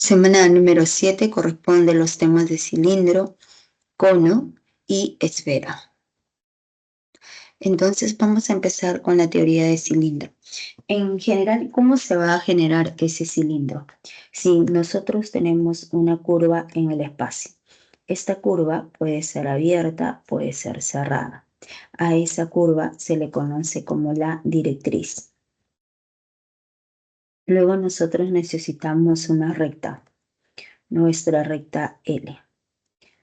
Semana número 7 corresponde a los temas de cilindro, cono y esfera. Entonces vamos a empezar con la teoría de cilindro. En general, ¿cómo se va a generar ese cilindro? Si nosotros tenemos una curva en el espacio, esta curva puede ser abierta, puede ser cerrada. A esa curva se le conoce como la directriz. Luego nosotros necesitamos una recta, nuestra recta L.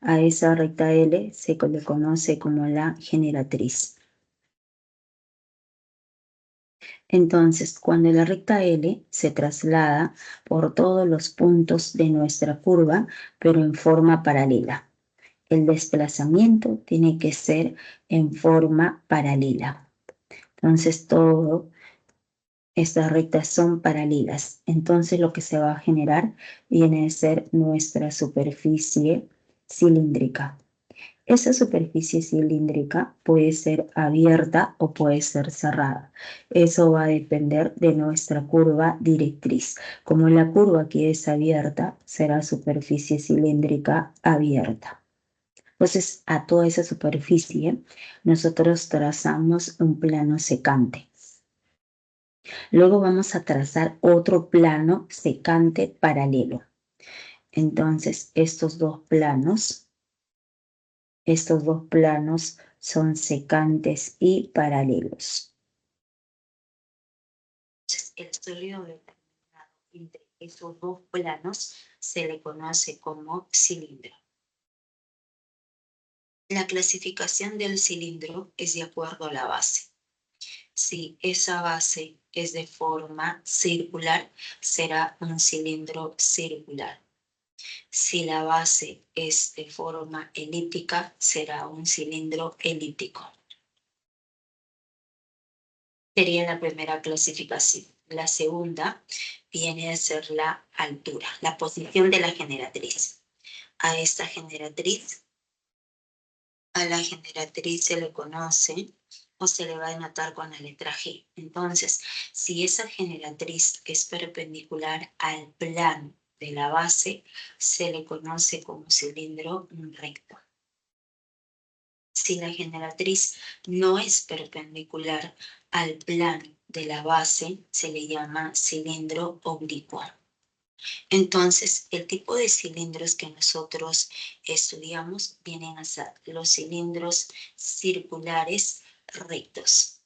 A esa recta L se le conoce como la generatriz. Entonces, cuando la recta L se traslada por todos los puntos de nuestra curva, pero en forma paralela, el desplazamiento tiene que ser en forma paralela. Entonces, todas estas rectas son paralelas. Entonces, lo que se va a generar viene a ser nuestra superficie cilíndrica. Esa superficie cilíndrica puede ser abierta o puede ser cerrada. Eso va a depender de nuestra curva directriz. Como la curva aquí es abierta, será superficie cilíndrica abierta. Entonces, a toda esa superficie, nosotros trazamos un plano secante. Luego vamos a trazar otro plano secante paralelo. Entonces, estos dos planos son secantes y paralelos. Entonces, el sólido determinado entre esos dos planos se le conoce como cilindro. La clasificación del cilindro es de acuerdo a la base. Si esa base es de forma circular, será un cilindro circular. Si la base es de forma elíptica, será un cilindro elíptico. Sería la primera clasificación. La segunda viene a ser la altura, la posición de la generatriz. A la generatriz se le conoce o se le va a denotar con la letra G. Entonces, si esa generatriz es perpendicular al plano de la base, se le conoce como cilindro recto. Si la generatriz no es perpendicular al plano de la base, se le llama cilindro oblicuo. Entonces, el tipo de cilindros que nosotros estudiamos vienen a ser los cilindros circulares rectos.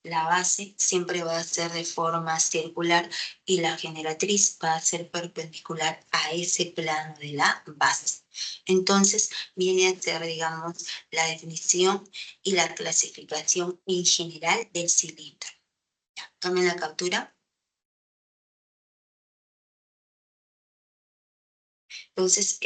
La base siempre va a ser de forma circular y la generatriz va a ser perpendicular a ese plano de la base. Entonces, viene a ser, digamos, la definición y la clasificación en general del cilindro. Ya, tomen la captura. Entonces,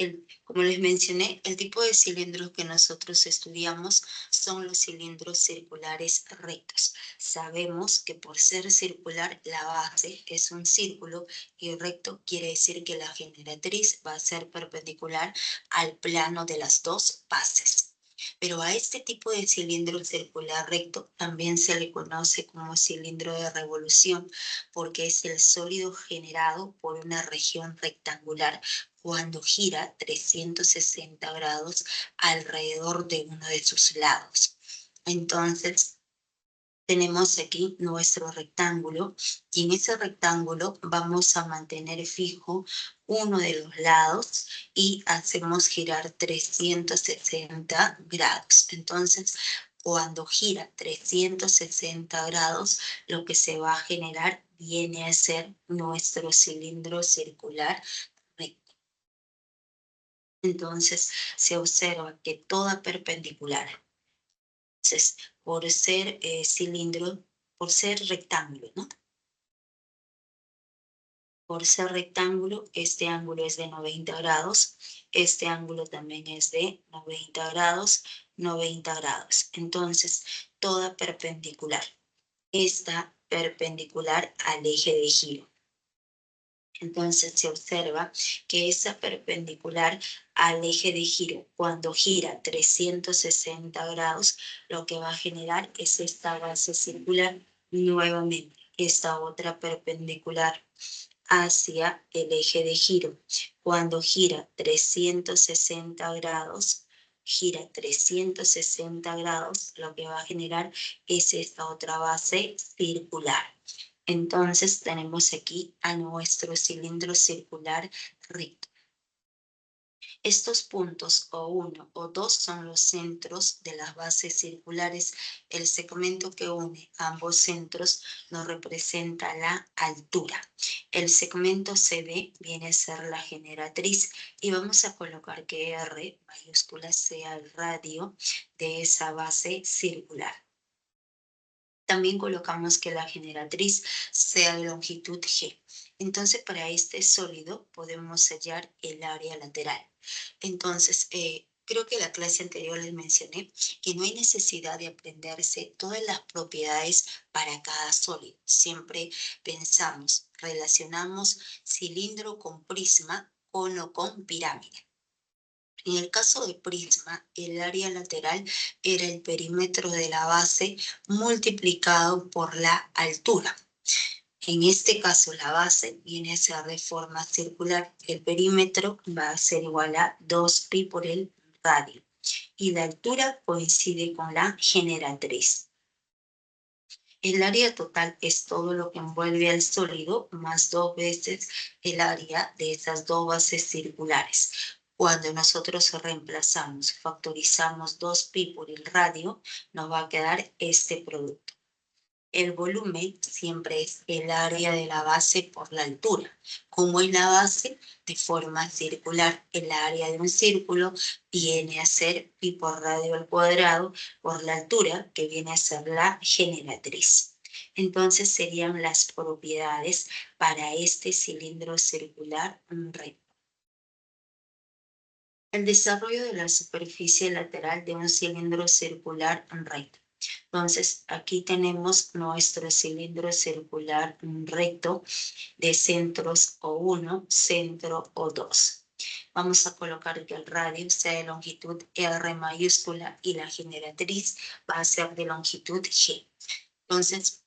como les mencioné, el tipo de cilindros que nosotros estudiamos son los cilindros circulares rectos. Sabemos que por ser circular, la base es un círculo y recto quiere decir que la generatriz va a ser perpendicular al plano de las dos bases. Pero a este tipo de cilindro circular recto también se le conoce como cilindro de revolución porque es el sólido generado por una región rectangular cuando gira 360 grados alrededor de uno de sus lados. Entonces, tenemos aquí nuestro rectángulo y en ese rectángulo vamos a mantener fijo uno de los lados y hacemos girar 360 grados. Entonces, cuando gira 360 grados, lo que se va a generar viene a ser nuestro cilindro circular recto. Entonces, se observa que toda perpendicular. Entonces, por ser cilindro, por ser rectángulo, ¿no? Por ser rectángulo, este ángulo es de 90 grados, este ángulo también es de 90 grados, 90 grados. Entonces, toda perpendicular está perpendicular al eje de giro. Entonces se observa que esa perpendicular al eje de giro, cuando gira 360 grados, lo que va a generar es esta base circular nuevamente, esta otra perpendicular hacia el eje de giro. Cuando gira 360 grados, lo que va a generar es esta otra base circular. Entonces tenemos aquí a nuestro cilindro circular recto. Estos puntos o 1 o 2 son los centros de las bases circulares. El segmento que une ambos centros nos representa la altura. El segmento CD viene a ser la generatriz y vamos a colocar que R mayúscula sea el radio de esa base circular. También colocamos que la generatriz sea de longitud G. Entonces, para este sólido podemos hallar el área lateral. Entonces, creo que en la clase anterior les mencioné que no hay necesidad de aprenderse todas las propiedades para cada sólido. Siempre pensamos, relacionamos cilindro con prisma, cono con pirámide. En el caso de prisma, el área lateral era el perímetro de la base multiplicado por la altura. En este caso, la base viene a ser de forma circular. El perímetro va a ser igual a 2pi por el radio. Y la altura coincide con la generatriz. El área total es todo lo que envuelve al sólido más 2 veces el área de esas dos bases circulares. Cuando nosotros reemplazamos, factorizamos 2pi por el radio, nos va a quedar este producto. El volumen siempre es el área de la base por la altura. Como es la base, de forma circular, el área de un círculo viene a ser pi por radio al cuadrado por la altura, que viene a ser la generatriz. Entonces serían las propiedades para este cilindro circular recto. El desarrollo de la superficie lateral de un cilindro circular recto. Entonces, aquí tenemos nuestro cilindro circular recto de centros O1, centro O2. Vamos a colocar que el radio sea de longitud R mayúscula y la generatriz va a ser de longitud G. Entonces,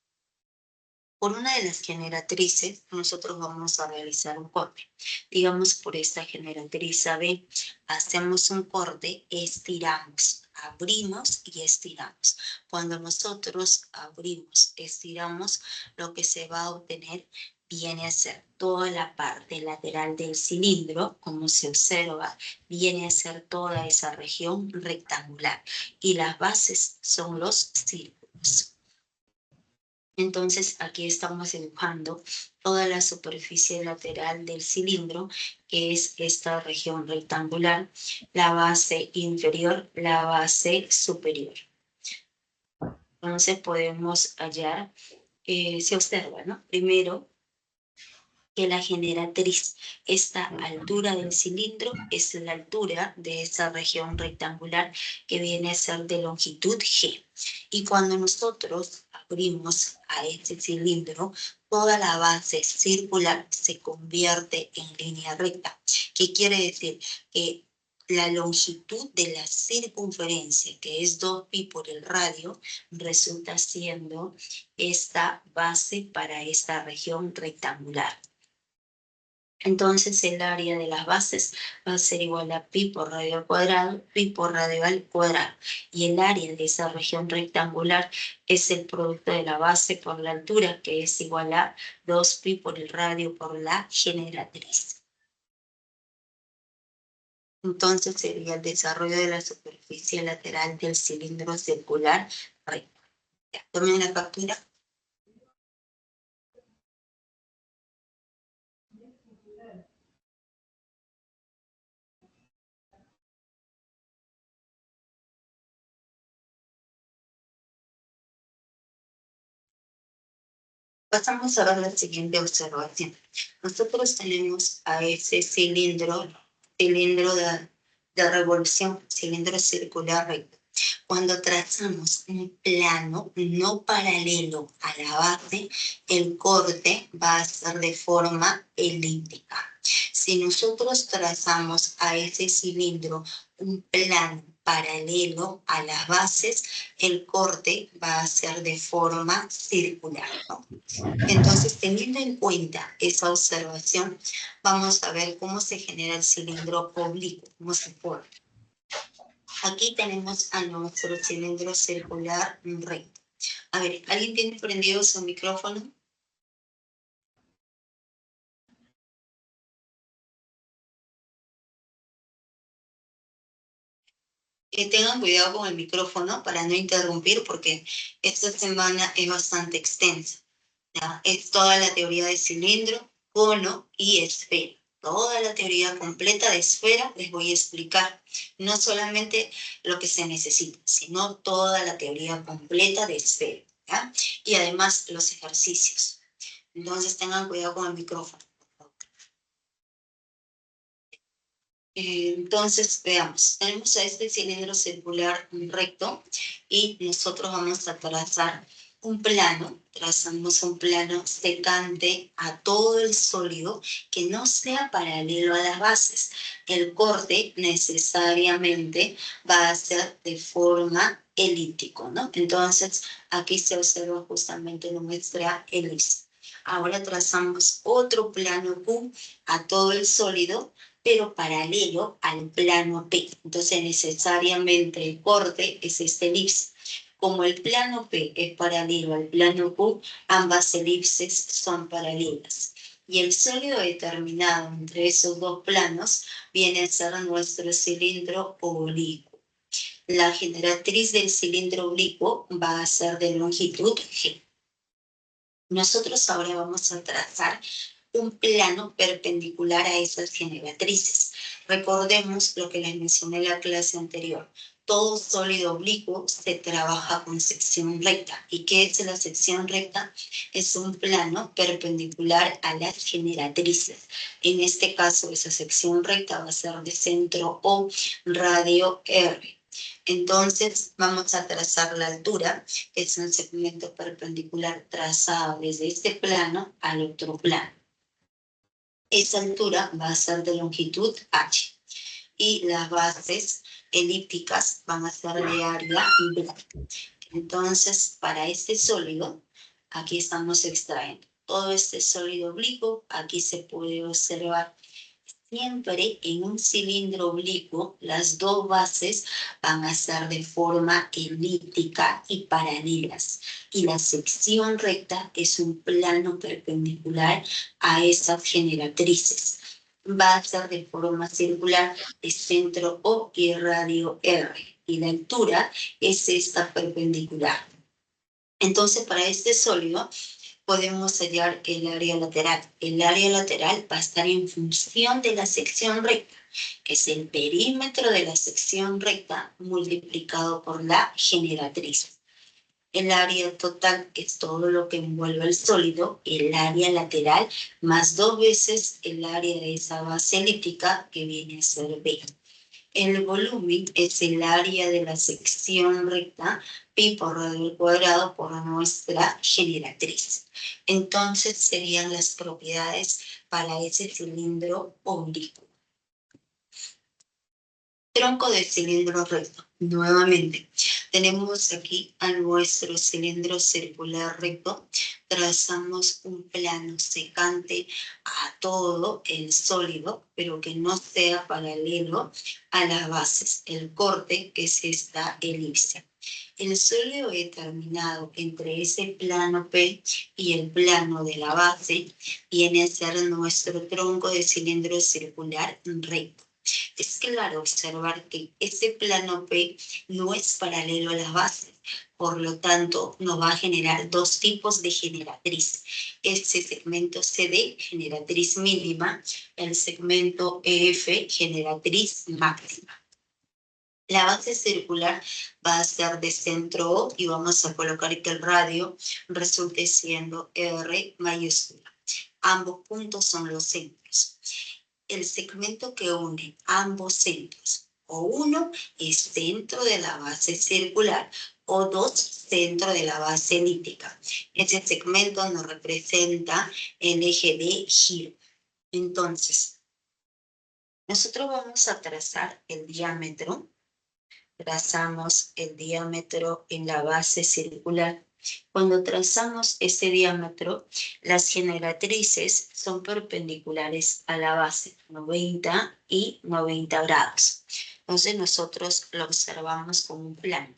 por una de las generatrices, nosotros vamos a realizar un corte. Digamos, por esta generatriz AB, hacemos un corte, estiramos, abrimos y estiramos. Cuando nosotros abrimos, estiramos, lo que se va a obtener viene a ser toda la parte lateral del cilindro, como se observa, viene a ser toda esa región rectangular. Y las bases son los círculos. Entonces aquí estamos dibujando toda la superficie lateral del cilindro, que es esta región rectangular, la base inferior, la base superior. Entonces podemos hallar, se observa, ¿no? Primero, que la generatriz, esta altura del cilindro, es la altura de esa región rectangular que viene a ser de longitud G. Y cuando nosotros abrimos a este cilindro, toda la base circular se convierte en línea recta. ¿Qué quiere decir? Que la longitud de la circunferencia, que es 2pi por el radio, resulta siendo esta base para esta región rectangular. Entonces el área de las bases va a ser igual a pi por radio al cuadrado, pi por radio al cuadrado. Y el área de esa región rectangular es el producto de la base por la altura, que es igual a 2pi por el radio por la generatriz. Entonces sería el desarrollo de la superficie lateral del cilindro circular recto. Tomen la captura. Pasamos a ver la siguiente observación. Nosotros tenemos a ese cilindro de revolución, cilindro circular recto. Cuando trazamos un plano no paralelo a la base, el corte va a ser de forma elíptica. Si nosotros trazamos a ese cilindro un plano paralelo a las bases, el corte va a ser de forma circular, ¿no? Entonces, teniendo en cuenta esa observación, vamos a ver cómo se genera el cilindro oblicuo, cómo se forma. Aquí tenemos a nuestro cilindro circular recto. A ver, ¿alguien tiene prendido su micrófono? Tengan cuidado con el micrófono para no interrumpir porque esta semana es bastante extensa. ¿Ya? Es toda la teoría de cilindro, cono y esfera. Toda la teoría completa de esfera les voy a explicar. No solamente lo que se necesita, sino toda la teoría completa de esfera. ¿Ya? Y además los ejercicios. Entonces tengan cuidado con el micrófono. Entonces, veamos, tenemos a este cilindro circular recto y nosotros vamos a trazar un plano, trazamos un plano secante a todo el sólido que no sea paralelo a las bases. El corte necesariamente va a ser de forma elíptico, ¿no? Entonces, aquí se observa justamente nuestra elipse. Ahora trazamos otro plano Q a todo el sólido pero paralelo al plano P. Entonces, necesariamente el corte es esta elipse. Como el plano P es paralelo al plano Q, ambas elipses son paralelas. Y el sólido determinado entre esos dos planos viene a ser nuestro cilindro oblicuo. La generatriz del cilindro oblicuo va a ser de longitud G. Nosotros ahora vamos a trazar un plano perpendicular a esas generatrices. Recordemos lo que les mencioné en la clase anterior. Todo sólido oblicuo se trabaja con sección recta. ¿Y qué es la sección recta? Es un plano perpendicular a las generatrices. En este caso, esa sección recta va a ser de centro O, radio R. Entonces, vamos a trazar la altura, que es un segmento perpendicular trazado desde este plano al otro plano. Esa altura va a ser de longitud h y las bases elípticas van a ser de área b. Entonces, para este sólido, aquí estamos extrayendo todo este sólido oblicuo. Aquí se puede observar siempre en un cilindro oblicuo, las dos bases van a ser de forma elíptica y paralelas. Y la sección recta es un plano perpendicular a esas generatrices. Va a ser de forma circular de centro O y radio R. Y la altura es esta perpendicular. Entonces, para este sólido, podemos hallar el área lateral. El área lateral va a estar en función de la sección recta, que es el perímetro de la sección recta multiplicado por la generatriz. El área total, que es todo lo que envuelve el sólido, el área lateral, más 2 veces el área de esa base elíptica, que viene a ser B. El volumen es el área de la sección recta, pi por radio al cuadrado por nuestra generatriz. Entonces serían las propiedades para ese cilindro oblicuo. Tronco de cilindro recto. Nuevamente, tenemos aquí a nuestro cilindro circular recto. Trazamos un plano secante a todo el sólido, pero que no sea paralelo a las bases. El corte, que es esta elipse. El sólido determinado entre ese plano P y el plano de la base viene a ser nuestro tronco de cilindro circular recto. Es claro observar que este plano P no es paralelo a las bases, por lo tanto nos va a generar dos tipos de generatriz. Este segmento CD, generatriz mínima, el segmento EF, generatriz máxima. La base circular va a ser de centro O y vamos a colocar que el radio resulte siendo R mayúscula. Ambos puntos son los centros. El segmento que une ambos centros, o uno es centro de la base circular, o dos, centro de la base elíptica. Este segmento nos representa el eje de giro. Entonces, nosotros vamos a trazar el diámetro trazamos el diámetro en la base circular. Cuando trazamos este diámetro, las generatrices son perpendiculares a la base, 90 y 90 grados. Entonces nosotros lo observamos como un plano.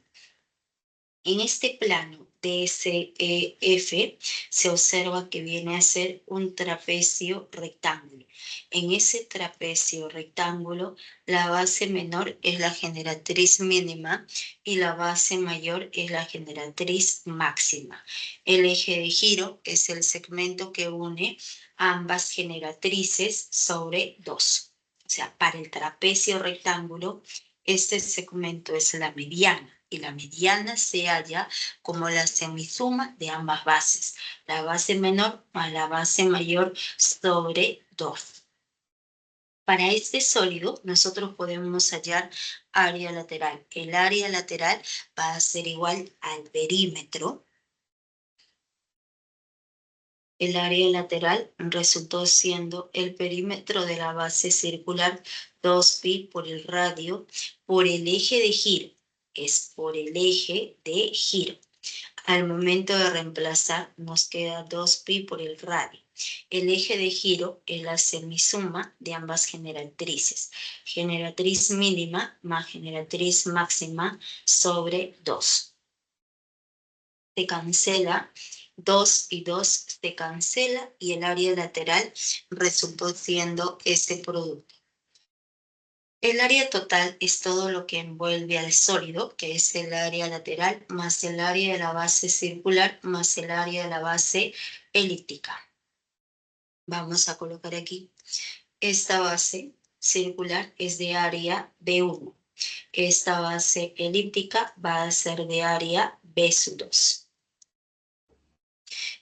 En este plano DCEF se observa que viene a ser un trapecio rectángulo. En ese trapecio rectángulo, la base menor es la generatriz mínima y la base mayor es la generatriz máxima. El eje de giro es el segmento que une ambas generatrices sobre 2. O sea, para el trapecio rectángulo, este segmento es la mediana. Y la mediana se halla como la semisuma de ambas bases, la base menor más la base mayor sobre 2. Para este sólido, nosotros podemos hallar área lateral. El área lateral va a ser igual al perímetro. El área lateral resultó siendo el perímetro de la base circular 2pi por el radio por el eje de giro. Es por el eje de giro. Al momento de reemplazar nos queda 2pi por el radio. El eje de giro es la semisuma de ambas generatrices. Generatriz mínima más generatriz máxima sobre 2. Se cancela, 2 y 2 se cancela y el área lateral resultó siendo ese producto. El área total es todo lo que envuelve al sólido, que es el área lateral, más el área de la base circular, más el área de la base elíptica. Vamos a colocar aquí. Esta base circular es de área B1. Esta base elíptica va a ser de área B2.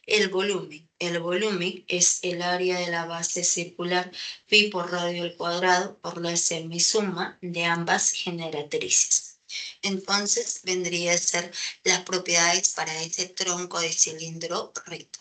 El volumen es el área de la base circular pi por radio al cuadrado por la semisuma de ambas generatrices. Entonces vendría a ser las propiedades para ese tronco de cilindro recto.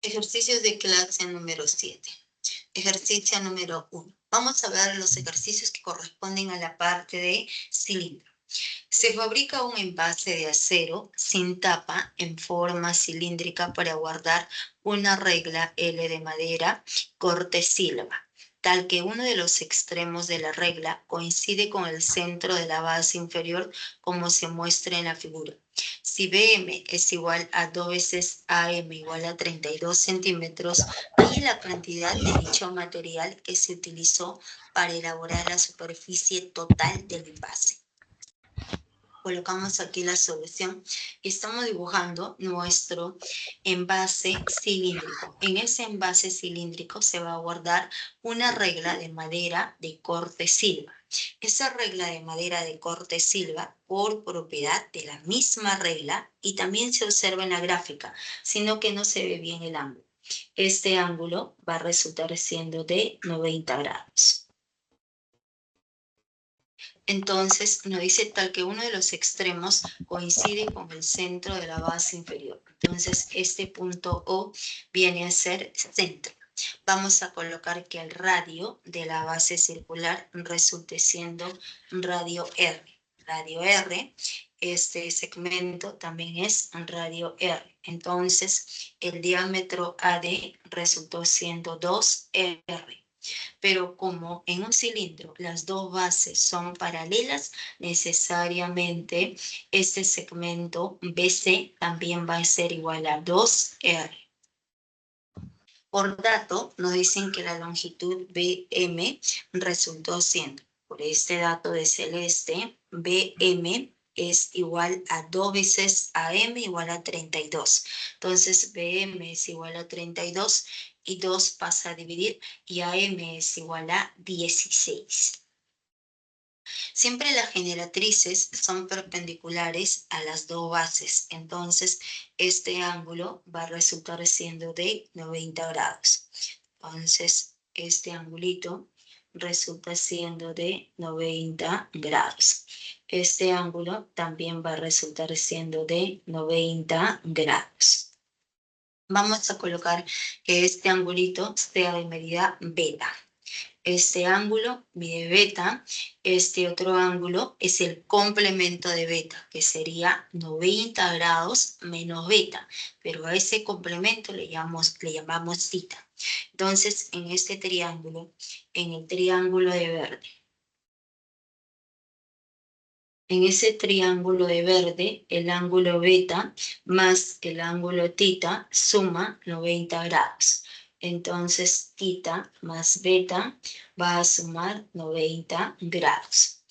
Ejercicios de clase número 7. Ejercicio número 1. Vamos a ver los ejercicios que corresponden a la parte de cilindro. Se fabrica un envase de acero sin tapa en forma cilíndrica para guardar una regla L de madera corte sílaba, tal que uno de los extremos de la regla coincide con el centro de la base inferior como se muestra en la figura. Si BM es igual a 2 veces AM igual a 32 centímetros, hay la cantidad de dicho material que se utilizó para elaborar la superficie total del envase. Colocamos aquí la solución y estamos dibujando nuestro envase cilíndrico. En ese envase cilíndrico se va a guardar una regla de madera de corte silva. Esa regla de madera de corte silva, por propiedad de la misma regla, y también se observa en la gráfica, sino que no se ve bien el ángulo. Este ángulo va a resultar siendo de 90 grados. Entonces nos dice tal que uno de los extremos coincide con el centro de la base inferior. Entonces este punto O viene a ser centro. Vamos a colocar que el radio de la base circular resulte siendo radio R. Radio R, este segmento también es radio R. Entonces el diámetro AD resultó siendo 2R. Pero como en un cilindro las dos bases son paralelas, necesariamente este segmento BC también va a ser igual a 2R. Por dato, nos dicen que la longitud BM resultó siendo, por este dato de celeste, BM es igual a 2 veces AM igual a 32. Entonces, BM es igual a 32 y 2 pasa a dividir y AM es igual a 16. Siempre las generatrices son perpendiculares a las dos bases, entonces este ángulo va a resultar siendo de 90 grados. Entonces este angulito resulta siendo de 90 grados. Este ángulo también va a resultar siendo de 90 grados. Vamos a colocar que este angulito sea de medida beta. Este ángulo mide beta, este otro ángulo es el complemento de beta, que sería 90 grados menos beta, pero a ese complemento le llamamos θ. Entonces, en este triángulo, en el triángulo de verde, en ese triángulo de verde, el ángulo beta más el ángulo θ suma 90 grados. Entonces, θ más beta va a sumar 90 grados.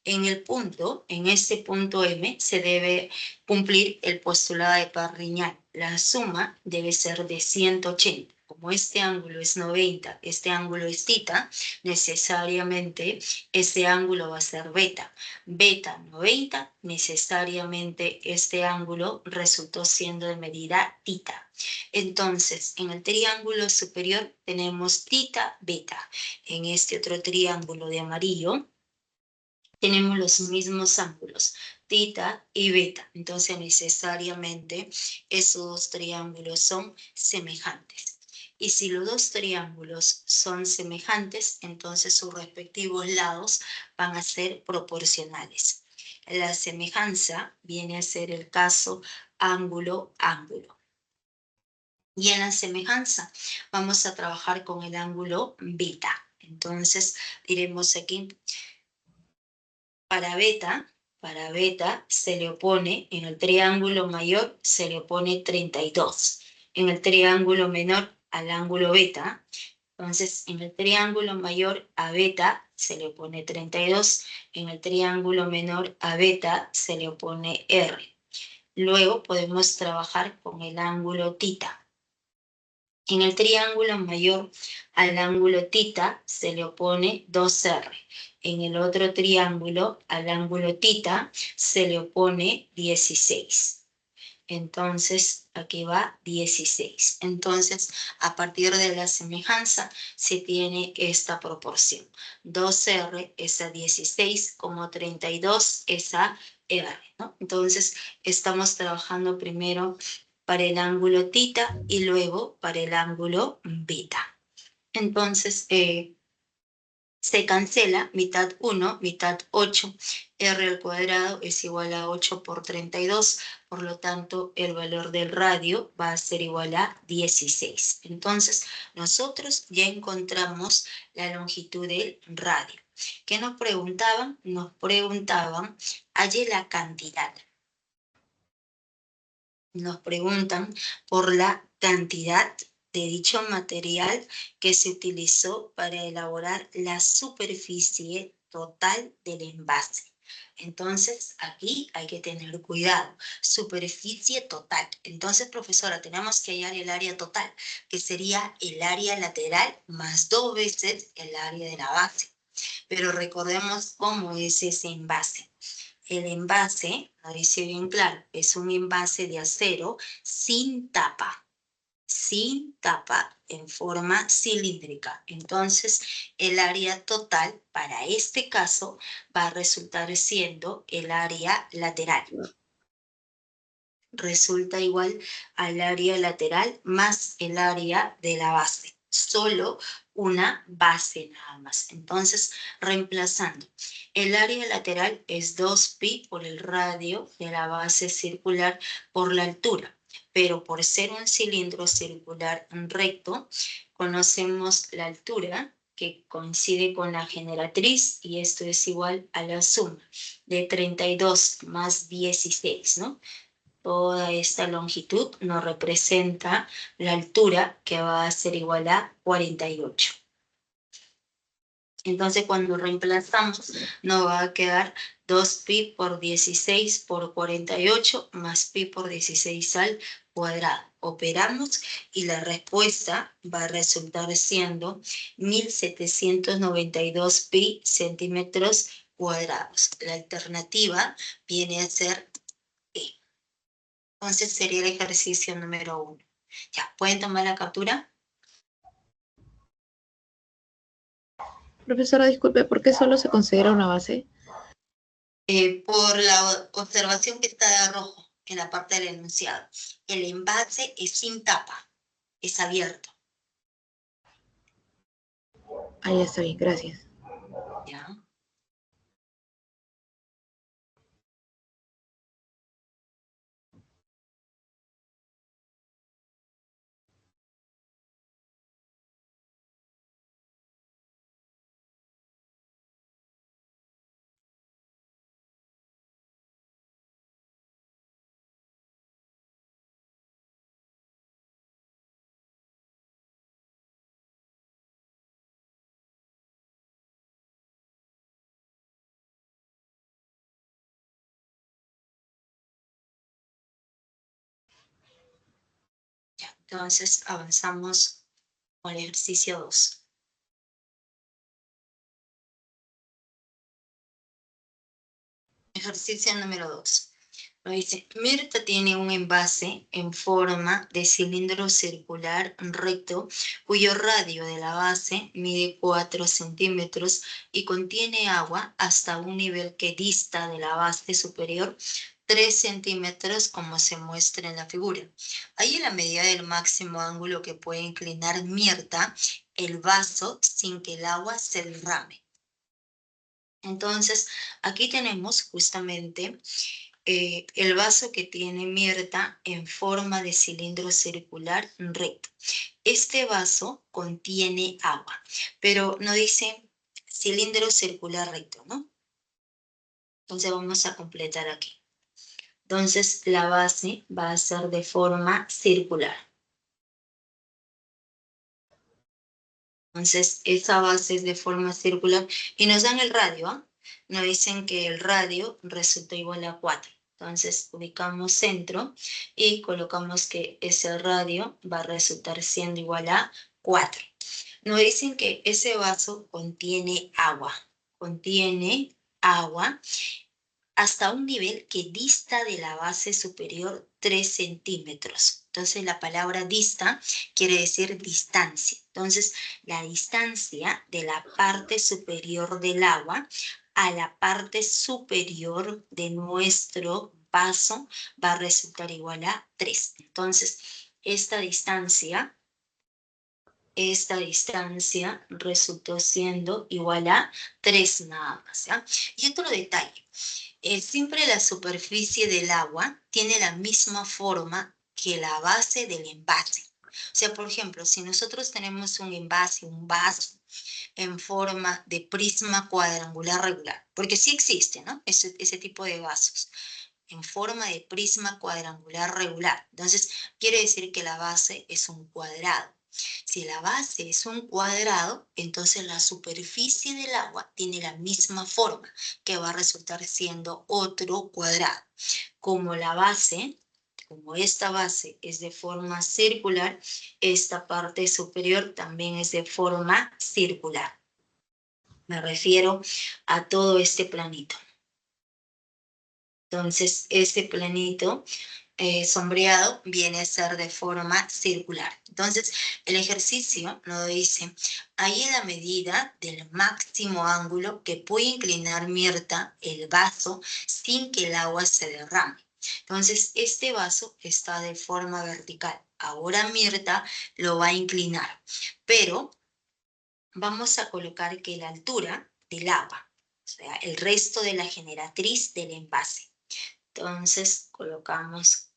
En este punto M, se debe cumplir el postulado de Parriñal. La suma debe ser de 180. Como este ángulo es 90, este ángulo es θ, necesariamente este ángulo va a ser beta. Beta 90, necesariamente este ángulo resultó siendo de medida θ. Entonces, en el triángulo superior tenemos θ, beta. En este otro triángulo de amarillo, tenemos los mismos ángulos, θ y beta. Entonces, necesariamente, esos dos triángulos son semejantes. Y si los dos triángulos son semejantes, entonces sus respectivos lados van a ser proporcionales. La semejanza viene a ser el caso ángulo-ángulo. Y en la semejanza vamos a trabajar con el ángulo beta. Entonces, diremos aquí, para beta se le opone, en el triángulo mayor se le opone 32. En el triángulo menor al ángulo beta, entonces en el triángulo mayor a beta se le opone 32, en el triángulo menor a beta se le opone R. Luego podemos trabajar con el ángulo θ. En el triángulo mayor al ángulo θ se le opone 2R. En el otro triángulo al ángulo θ se le opone 16. Entonces, aquí va 16. Entonces, a partir de la semejanza, se tiene esta proporción. 2R es a 16, como 32 es a R, ¿no? Entonces, estamos trabajando primero para el ángulo θ y luego para el ángulo beta. Entonces, se cancela mitad 1, mitad 8. R al cuadrado es igual a 8 por 32. Por lo tanto, el valor del radio va a ser igual a 16. Entonces, nosotros ya encontramos la longitud del radio. ¿Qué nos preguntaban? Nos preguntaban, halle la cantidad. Nos preguntan por la cantidad de dicho material que se utilizó para elaborar la superficie total del envase. Entonces, aquí hay que tener cuidado. Superficie total. Entonces, profesora, tenemos que hallar el área total, que sería el área lateral más 2 veces el área de la base. Pero recordemos cómo es ese envase. El envase, lo dice bien claro, es un envase de acero sin tapa en forma cilíndrica. Entonces, el área total para este caso va a resultar siendo el área lateral. Resulta igual al área lateral más el área de la base. Solo una base nada más. Entonces, reemplazando, el área lateral es 2pi por el radio de la base circular por la altura. Pero por ser un cilindro circular recto, conocemos la altura que coincide con la generatriz y esto es igual a la suma de 32 más 16, ¿no? Toda esta longitud nos representa la altura que va a ser igual a 48. Entonces, cuando reemplazamos, nos va a quedar 2pi por 16 por 48 más pi por 16 al cuadrado. Operamos y la respuesta va a resultar siendo 1792 pi centímetros cuadrados. La alternativa viene a ser E. Entonces sería el ejercicio número 1. Ya, ¿pueden tomar la captura? Profesora, disculpe, ¿por qué solo se considera una base? Por la observación que está de rojo en la parte del enunciado. El envase es sin tapa, es abierto. Ahí está bien, gracias. ¿Ya? Ya. Entonces avanzamos con el ejercicio 2. Ejercicio número 2. Nos dice, Mirta tiene un envase en forma de cilindro circular recto cuyo radio de la base mide 4 centímetros y contiene agua hasta un nivel que dista de la base superior 3 centímetros como se muestra en la figura. Ahí en la medida del máximo ángulo que puede inclinar Mirta el vaso sin que el agua se derrame. Entonces, aquí tenemos justamente el vaso que tiene Mirta en forma de cilindro circular recto. Este vaso contiene agua, pero no dice cilindro circular recto, ¿no? Entonces vamos a completar aquí. Entonces la base va a ser de forma circular. Entonces esa base es de forma circular y nos dan el radio, ¿eh? Nos dicen que el radio resulta igual a 4. Entonces ubicamos centro y colocamos que ese radio va a resultar siendo igual a 4. Nos dicen que ese vaso contiene agua hasta un nivel que dista de la base superior 3 centímetros. Entonces la palabra dista quiere decir distancia. Entonces la distancia de la parte superior del agua a la parte superior de nuestro vaso va a resultar igual a 3. Entonces esta distancia resultó siendo igual a 3 nada más, ¿ya? Y otro detalle, siempre la superficie del agua tiene la misma forma que la base del envase. O sea, por ejemplo, si nosotros tenemos un envase, un vaso, en forma de prisma cuadrangular regular, porque sí existe, ¿no? Ese tipo de vasos, en forma de prisma cuadrangular regular. Entonces, quiere decir que la base es un cuadrado. Si la base es un cuadrado, entonces la superficie del agua tiene la misma forma, que va a resultar siendo otro cuadrado. Como esta base es de forma circular, esta parte superior también es de forma circular. Me refiero a todo este planito. Entonces, este planito sombreado viene a ser de forma circular. Entonces, el ejercicio nos dice, ahí en la medida del máximo ángulo que puede inclinar Mirta el vaso sin que el agua se derrame. Entonces, este vaso está de forma vertical. Ahora Mirta lo va a inclinar, pero vamos a colocar que la altura del agua, o sea, el resto de la generatriz del envase. Entonces colocamos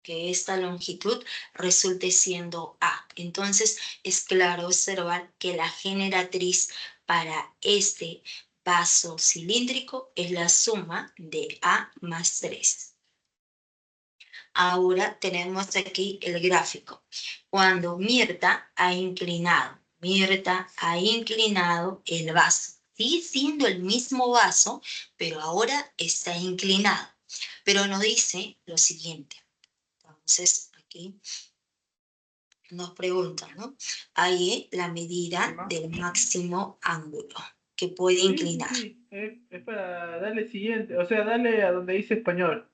que esta longitud resulte siendo A. Entonces es claro observar que la generatriz para este vaso cilíndrico es la suma de A más 3. Ahora tenemos aquí el gráfico. Cuando Mirta ha inclinado el vaso. Sigue siendo el mismo vaso, pero ahora está inclinado. Pero nos dice lo siguiente. Entonces, aquí nos preguntan, ¿no? Ahí la medida del máximo ángulo. que puede Sí, inclinar. sí. Es para darle siguiente. O sea, darle a donde dice español.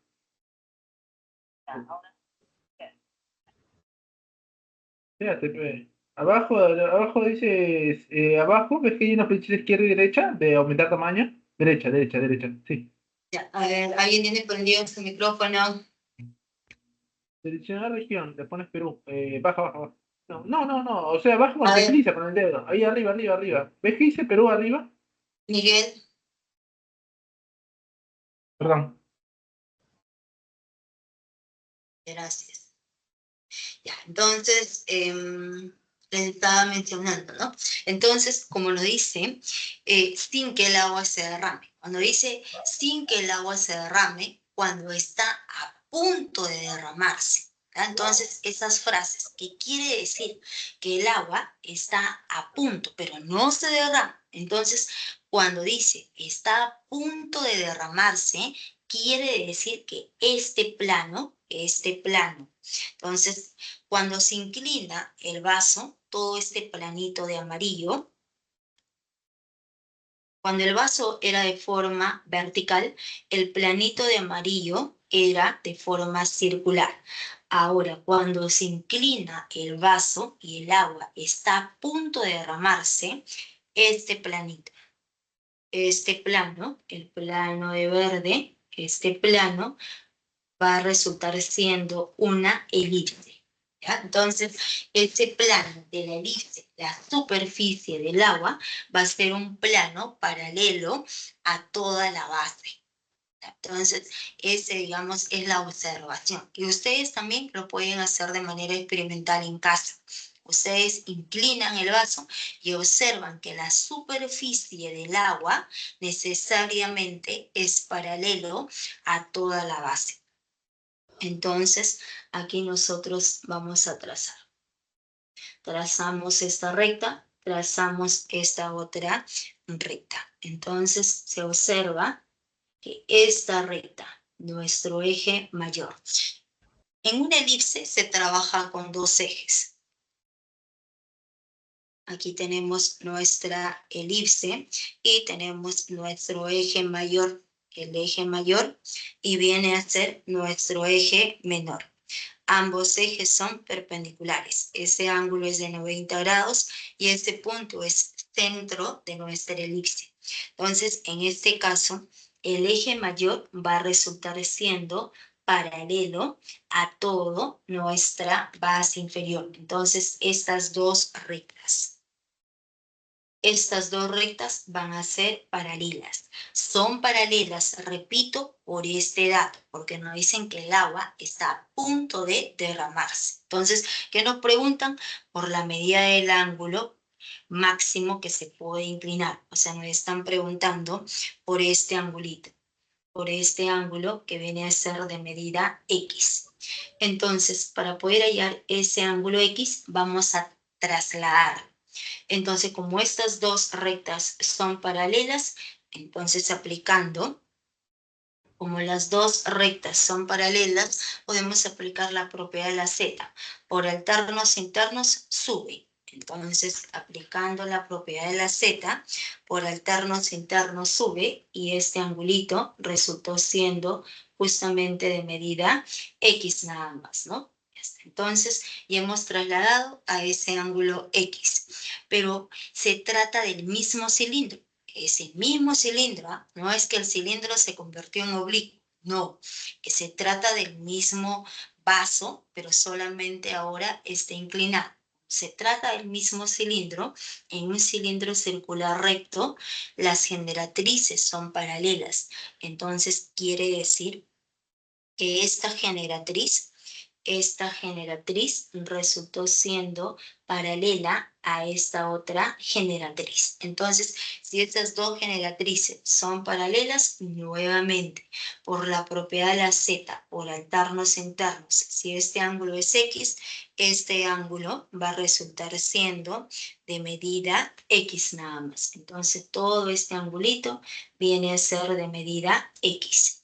Fíjate, pues. Abajo dice, abajo, ves que hay una flechita izquierda y derecha de aumentar tamaño. Derecha, derecha, derecha, sí. Ya, a ver, ¿alguien tiene prendido su micrófono? Seleccionar región, le pones Perú. Baja, baja, baja. No, no, no, no. O sea, baja A cuando te ver, desliza con el dedo. Ahí arriba, arriba, arriba. ¿Ves que dice Perú arriba? Miguel, Perdón. gracias. Ya, entonces, les estaba mencionando, ¿no? Entonces, como lo dice, sin que el agua se derrame. Cuando dice sin que el agua se derrame, cuando está a punto de derramarse. ¿Ya? Entonces, esas frases, que quiere decir que el agua está a punto, pero no se derrama. Entonces, cuando dice está a punto de derramarse, quiere decir que este plano, entonces, cuando se inclina el vaso, todo este planito de amarillo, cuando el vaso era de forma vertical, el planito de amarillo era de forma circular. Ahora, cuando se inclina el vaso y el agua está a punto de derramarse, este planito, este plano, el plano de verde, este plano va a resultar siendo una elipse. ¿Ya? Entonces, ese plano de la elipse, la superficie del agua, va a ser un plano paralelo a toda la base. Entonces, ese, digamos, es la observación. Y ustedes también lo pueden hacer de manera experimental en casa. Ustedes inclinan el vaso y observan que la superficie del agua necesariamente es paralelo a toda la base. Entonces, aquí nosotros vamos a trazar. Trazamos esta recta, trazamos esta otra recta. Entonces, se observa que esta recta, nuestro eje mayor. En una elipse se trabaja con dos ejes. Aquí tenemos nuestra elipse y tenemos nuestro eje mayor, el eje mayor, y viene a ser nuestro eje menor. Ambos ejes son perpendiculares. Ese ángulo es de 90 grados y este punto es centro de nuestra elipse. Entonces, en este caso, el eje mayor va a resultar siendo paralelo a toda nuestra base inferior. Entonces, estas dos rectas van a ser paralelas. Son paralelas, repito, por este dato, porque nos dicen que el agua está a punto de derramarse. Entonces, ¿qué nos preguntan? Por la medida del ángulo máximo que se puede inclinar. O sea, nos están preguntando por este angulito, por este ángulo que viene a ser de medida X. Entonces, para poder hallar ese ángulo X, vamos a trasladar. Entonces, como estas dos rectas son paralelas, entonces aplicando, como las dos rectas son paralelas, podemos aplicar la propiedad de la z. Por alternos internos sube. Entonces, aplicando la propiedad de la z, por alternos internos sube, y este angulito resultó siendo justamente de medida X nada más, ¿no? Entonces, ya hemos trasladado a ese ángulo X, pero se trata del mismo cilindro. Ese mismo cilindro, ¿ah? No es que el cilindro se convirtió en oblicuo, no, se trata del mismo vaso, pero solamente ahora está inclinado. Se trata del mismo cilindro, en un cilindro circular recto, las generatrices son paralelas. Entonces, quiere decir que esta generatriz resultó siendo paralela a esta otra generatriz. Entonces, si estas dos generatrices son paralelas, nuevamente, por la propiedad de la z, por alternos internos, si este ángulo es x, este ángulo va a resultar siendo de medida x nada más. Entonces, todo este angulito viene a ser de medida x.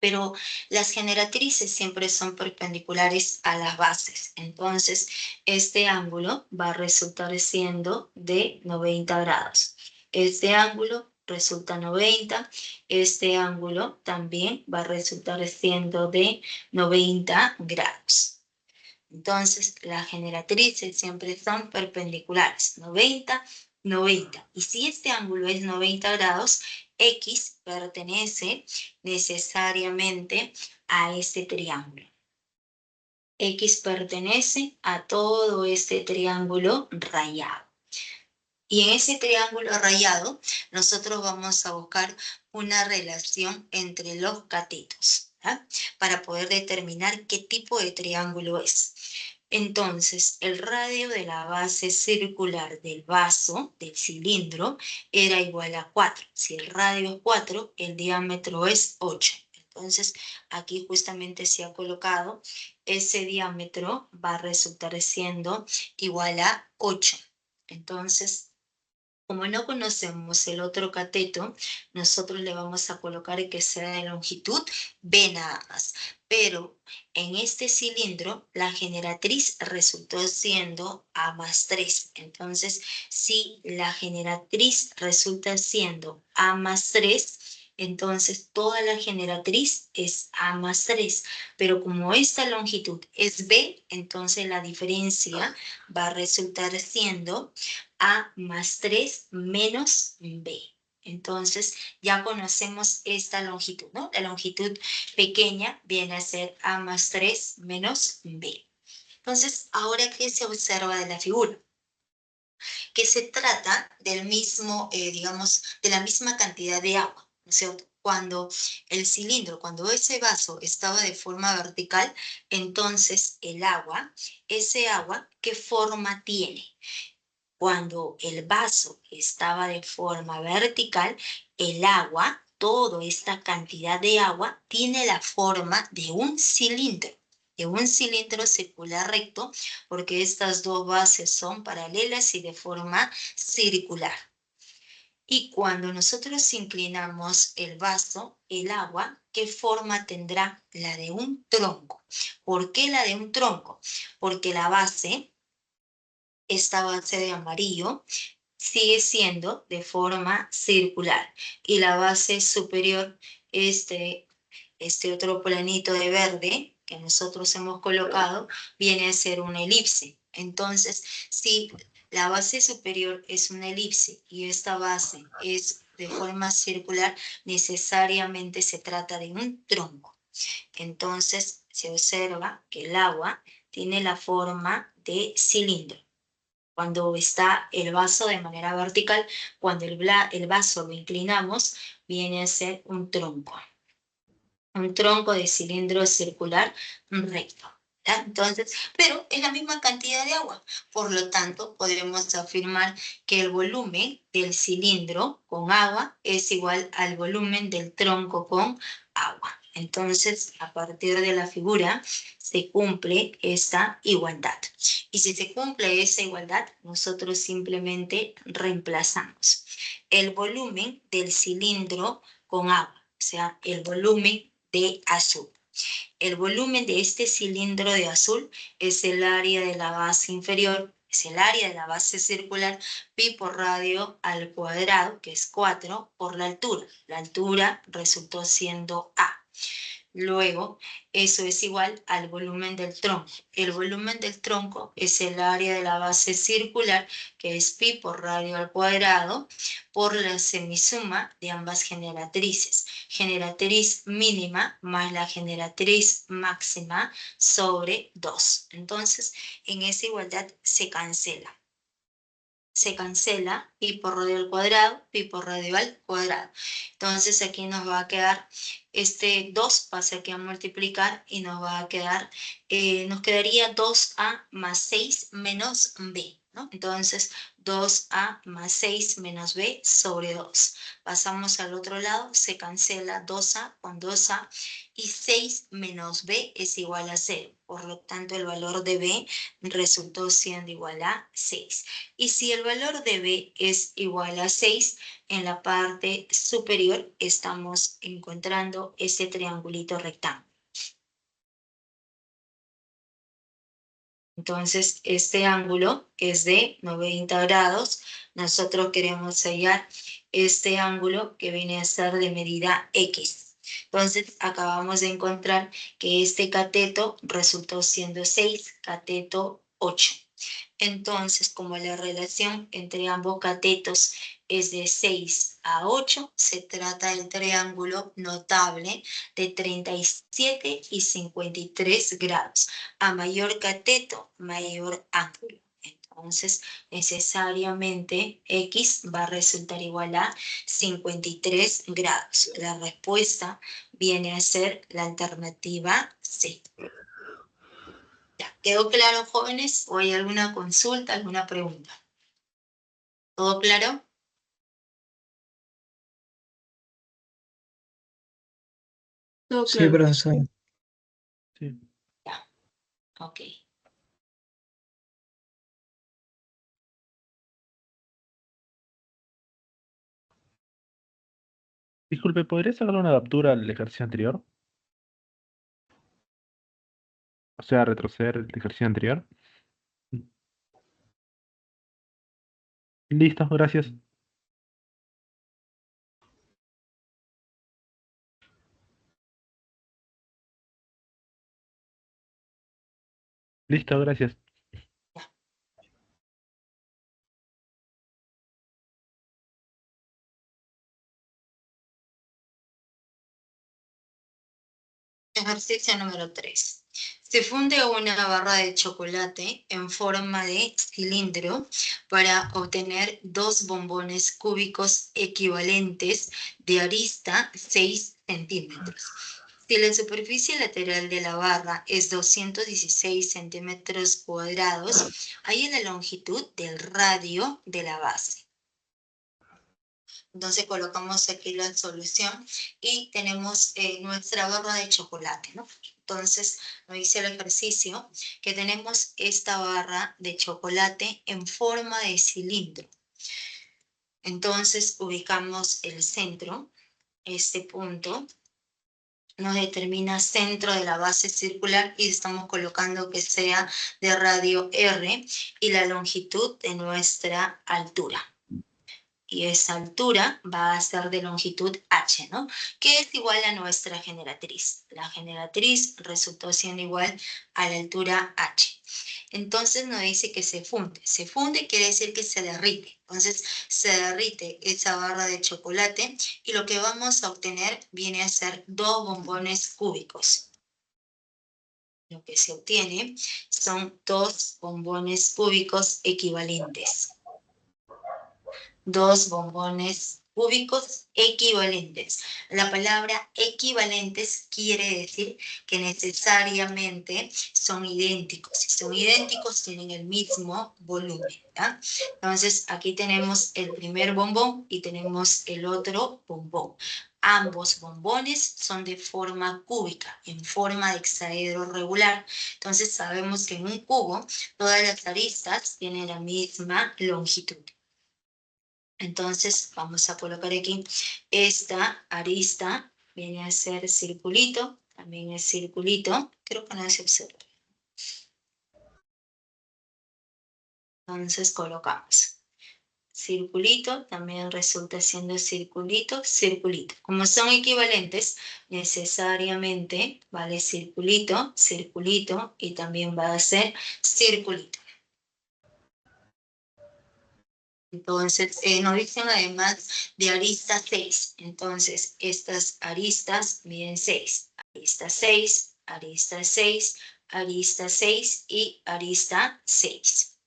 Pero las generatrices siempre son perpendiculares a las bases. Entonces, este ángulo va a resultar siendo de 90 grados. Este ángulo resulta 90, este ángulo también va a resultar siendo de 90 grados. Entonces, las generatrices siempre son perpendiculares, 90, 90. Y si este ángulo es 90 grados, X pertenece necesariamente a este triángulo. X pertenece a todo este triángulo rayado. Y en ese triángulo rayado, nosotros vamos a buscar una relación entre los catetos, ¿ah? Para poder determinar qué tipo de triángulo es. Entonces, el radio de la base circular del vaso, del cilindro, era igual a 4. Si el radio es 4, el diámetro es 8. Entonces, aquí justamente se ha colocado, ese diámetro va a resultar siendo igual a 8. Entonces, como no conocemos el otro cateto, nosotros le vamos a colocar que sea de longitud B nada más. Pero en este cilindro, la generatriz resultó siendo A más 3. Entonces, si la generatriz resulta siendo A más 3, entonces toda la generatriz es A más 3. Pero como esta longitud es B, entonces la diferencia va a resultar siendo A más 3 menos B. Entonces, ya conocemos esta longitud, ¿no? La longitud pequeña viene a ser A más 3 menos B. Entonces, ahora, ¿qué se observa de la figura? Que se trata del mismo, digamos, de la misma cantidad de agua, ¿no es cierto? Cuando el cilindro, cuando ese vaso estaba de forma vertical, entonces el agua, ese agua, ¿qué forma tiene? Cuando el vaso estaba de forma vertical, el agua, toda esta cantidad de agua, tiene la forma de un cilindro circular recto, porque estas dos bases son paralelas y de forma circular. Y cuando nosotros inclinamos el vaso, el agua, ¿qué forma tendrá? La de un tronco. ¿Por qué la de un tronco? Porque la base, esta base de amarillo, sigue siendo de forma circular y la base superior, este otro planito de verde que nosotros hemos colocado, viene a ser una elipse. Entonces, si la base superior es una elipse y esta base es de forma circular, necesariamente se trata de un tronco. Entonces, se observa que el agua tiene la forma de cilindro. Cuando está el vaso de manera vertical, cuando el vaso lo inclinamos, viene a ser un tronco de cilindro circular recto. ¿Ya? Entonces, pero es la misma cantidad de agua. Por lo tanto, podemos afirmar que el volumen del cilindro con agua es igual al volumen del tronco con agua. Entonces, a partir de la figura, se cumple esta igualdad. Y si se cumple esa igualdad, nosotros simplemente reemplazamos el volumen del cilindro con agua, o sea, el volumen de azul. El volumen de este cilindro de azul es el área de la base inferior, es el área de la base circular, pi por radio al cuadrado, que es 4, por la altura. La altura resultó siendo A. Luego, eso es igual al volumen del tronco. El volumen del tronco es el área de la base circular, que es pi por radio al cuadrado, por la semisuma de ambas generatrices. Generatriz mínima más la generatriz máxima sobre 2. Entonces, en esa igualdad se cancela. Pi por radio al cuadrado, pi por radio al cuadrado. Entonces aquí nos va a quedar este 2, pasa aquí a multiplicar y nos va a quedar, nos quedaría 2a más 6 menos b, ¿no? Entonces 2a más 6 menos b sobre 2. Pasamos al otro lado, se cancela 2a con 2a y 6 menos b es igual a 0. Por lo tanto, el valor de b resultó siendo igual a 6. Y si el valor de b es igual a 6, en la parte superior estamos encontrando ese triangulito rectángulo. Entonces, este ángulo es de 90 grados. Nosotros queremos hallar este ángulo que viene a ser de medida X. Entonces, acabamos de encontrar que este cateto resultó siendo 6, cateto 8. Entonces, como la relación entre ambos catetos es de 6 a 8, se trata del triángulo notable de 37 y 53 grados. A mayor cateto, mayor ángulo. Entonces, necesariamente X va a resultar igual a 53 grados. La respuesta viene a ser la alternativa C. Ya, ¿quedó claro, jóvenes? ¿O hay alguna consulta, alguna pregunta? ¿Todo claro? Todo Sí, claro. profesor. Sí. Ya, ok. Disculpe, ¿podría sacar una captura al ejercicio anterior? O sea, retroceder el ejercicio anterior. Listo, gracias. Listo, gracias. Ejercicio número 3. Se funde una barra de chocolate en forma de cilindro para obtener 2 bombones cúbicos equivalentes de arista 6 centímetros. Si la superficie lateral de la barra es 216 centímetros cuadrados, hay la longitud del radio de la base. Entonces colocamos aquí la solución y tenemos nuestra barra de chocolate, ¿no? Entonces nos dice el ejercicio que tenemos esta barra de chocolate en forma de cilindro. Entonces ubicamos el centro, este punto nos determina centro de la base circular y estamos colocando que sea de radio R y la longitud de nuestra altura. Y esa altura va a ser de longitud h, ¿no? Que es igual a nuestra generatriz. La generatriz resultó siendo igual a la altura h. Entonces nos dice que se funde. Se funde quiere decir que se derrite. Entonces se derrite esa barra de chocolate y lo que vamos a obtener viene a ser 2 bombones cúbicos. Lo que se obtiene son 2 bombones cúbicos equivalentes. 2 bombones cúbicos equivalentes. La palabra equivalentes quiere decir que necesariamente son idénticos. Si son idénticos, tienen el mismo volumen. ¿Ya? Entonces, aquí tenemos el primer bombón y tenemos el otro bombón. Ambos bombones son de forma cúbica, en forma de hexaedro regular. Entonces, sabemos que en un cubo todas las aristas tienen la misma longitud. Entonces vamos a colocar aquí esta arista, viene a ser circulito, también es circulito, creo que no se observa. Entonces colocamos circulito, también resulta siendo circulito, circulito. Como son equivalentes, necesariamente vale circulito, circulito y también va a ser circulito. Entonces, nos dicen además de arista 6. Entonces, estas aristas miden 6. Arista 6, arista 6, arista 6 y arista 6.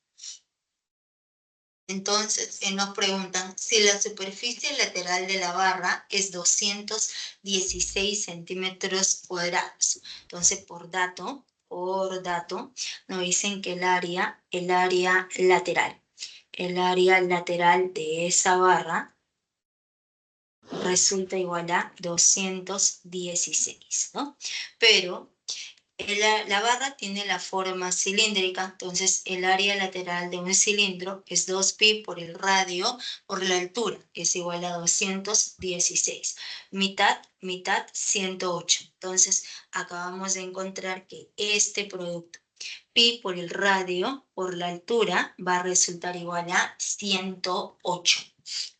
Entonces, nos preguntan si la superficie lateral de la barra es 216 centímetros cuadrados. Entonces, por dato, nos dicen que el área lateral de esa barra resulta igual a 216, ¿no? Pero la barra tiene la forma cilíndrica, entonces el área lateral de un cilindro es 2pi por el radio por la altura, que es igual a 216. Mitad, 108. Entonces acabamos de encontrar que este producto pi por el radio, por la altura, va a resultar igual a 108.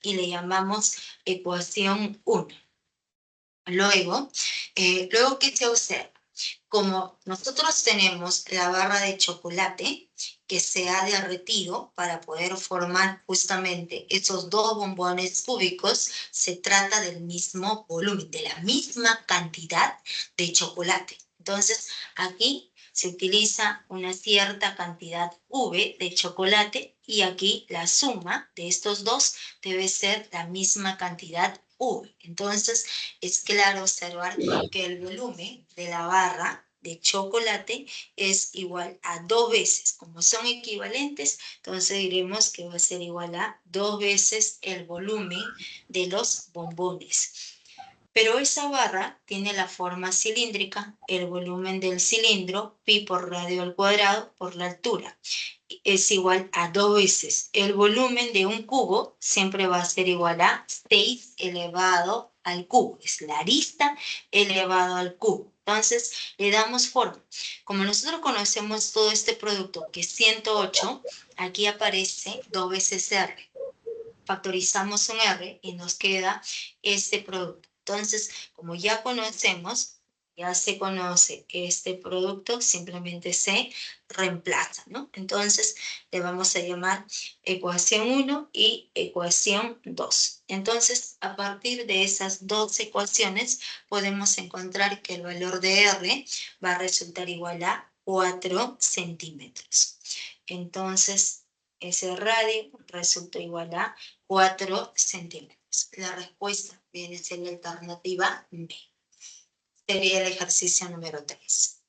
Y le llamamos ecuación 1. Luego, ¿qué se observa? Como nosotros tenemos la barra de chocolate que se ha derretido para poder formar justamente esos dos bombones cúbicos, se trata del mismo volumen, de la misma cantidad de chocolate. Entonces, aquí se utiliza una cierta cantidad V de chocolate y aquí la suma de estos dos debe ser la misma cantidad V. Entonces, es claro observar que el volumen de la barra de chocolate es igual a 2 veces. Como son equivalentes, entonces diremos que va a ser igual a 2 veces el volumen de los bombones. Pero esa barra tiene la forma cilíndrica, el volumen del cilindro, pi por radio al cuadrado por la altura. Es igual a 2 veces. El volumen de un cubo siempre va a ser igual a 6 elevado al cubo. Es la arista elevado al cubo. Entonces, le damos forma. Como nosotros conocemos todo este producto, que es 108, aquí aparece 2 veces R. Factorizamos un R y nos queda este producto. Entonces, como ya conocemos, ya se conoce este producto, simplemente se reemplaza, ¿no? Entonces, le vamos a llamar ecuación 1 y ecuación 2. Entonces, a partir de esas dos ecuaciones, podemos encontrar que el valor de R va a resultar igual a 4 centímetros. Entonces, ese radio resulta igual a 4 centímetros. La respuesta viene a ser la alternativa B. Sería el ejercicio número 3.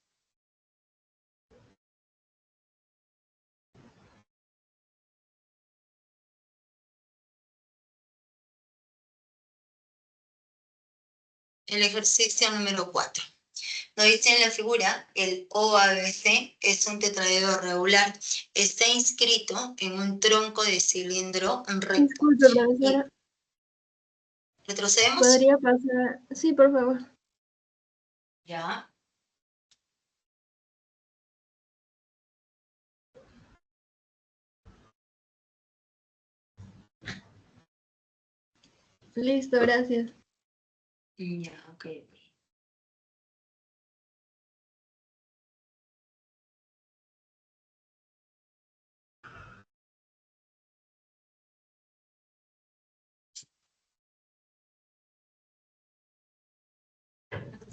El ejercicio número 4. Nos dice en la figura, el OABC es un tetraedro regular. Está inscrito en un tronco de cilindro recto. Disculpe, profesora. ¿Retrocedemos? ¿Podría pasar? Sí, por favor. Ya. Listo, gracias. Ya, ok.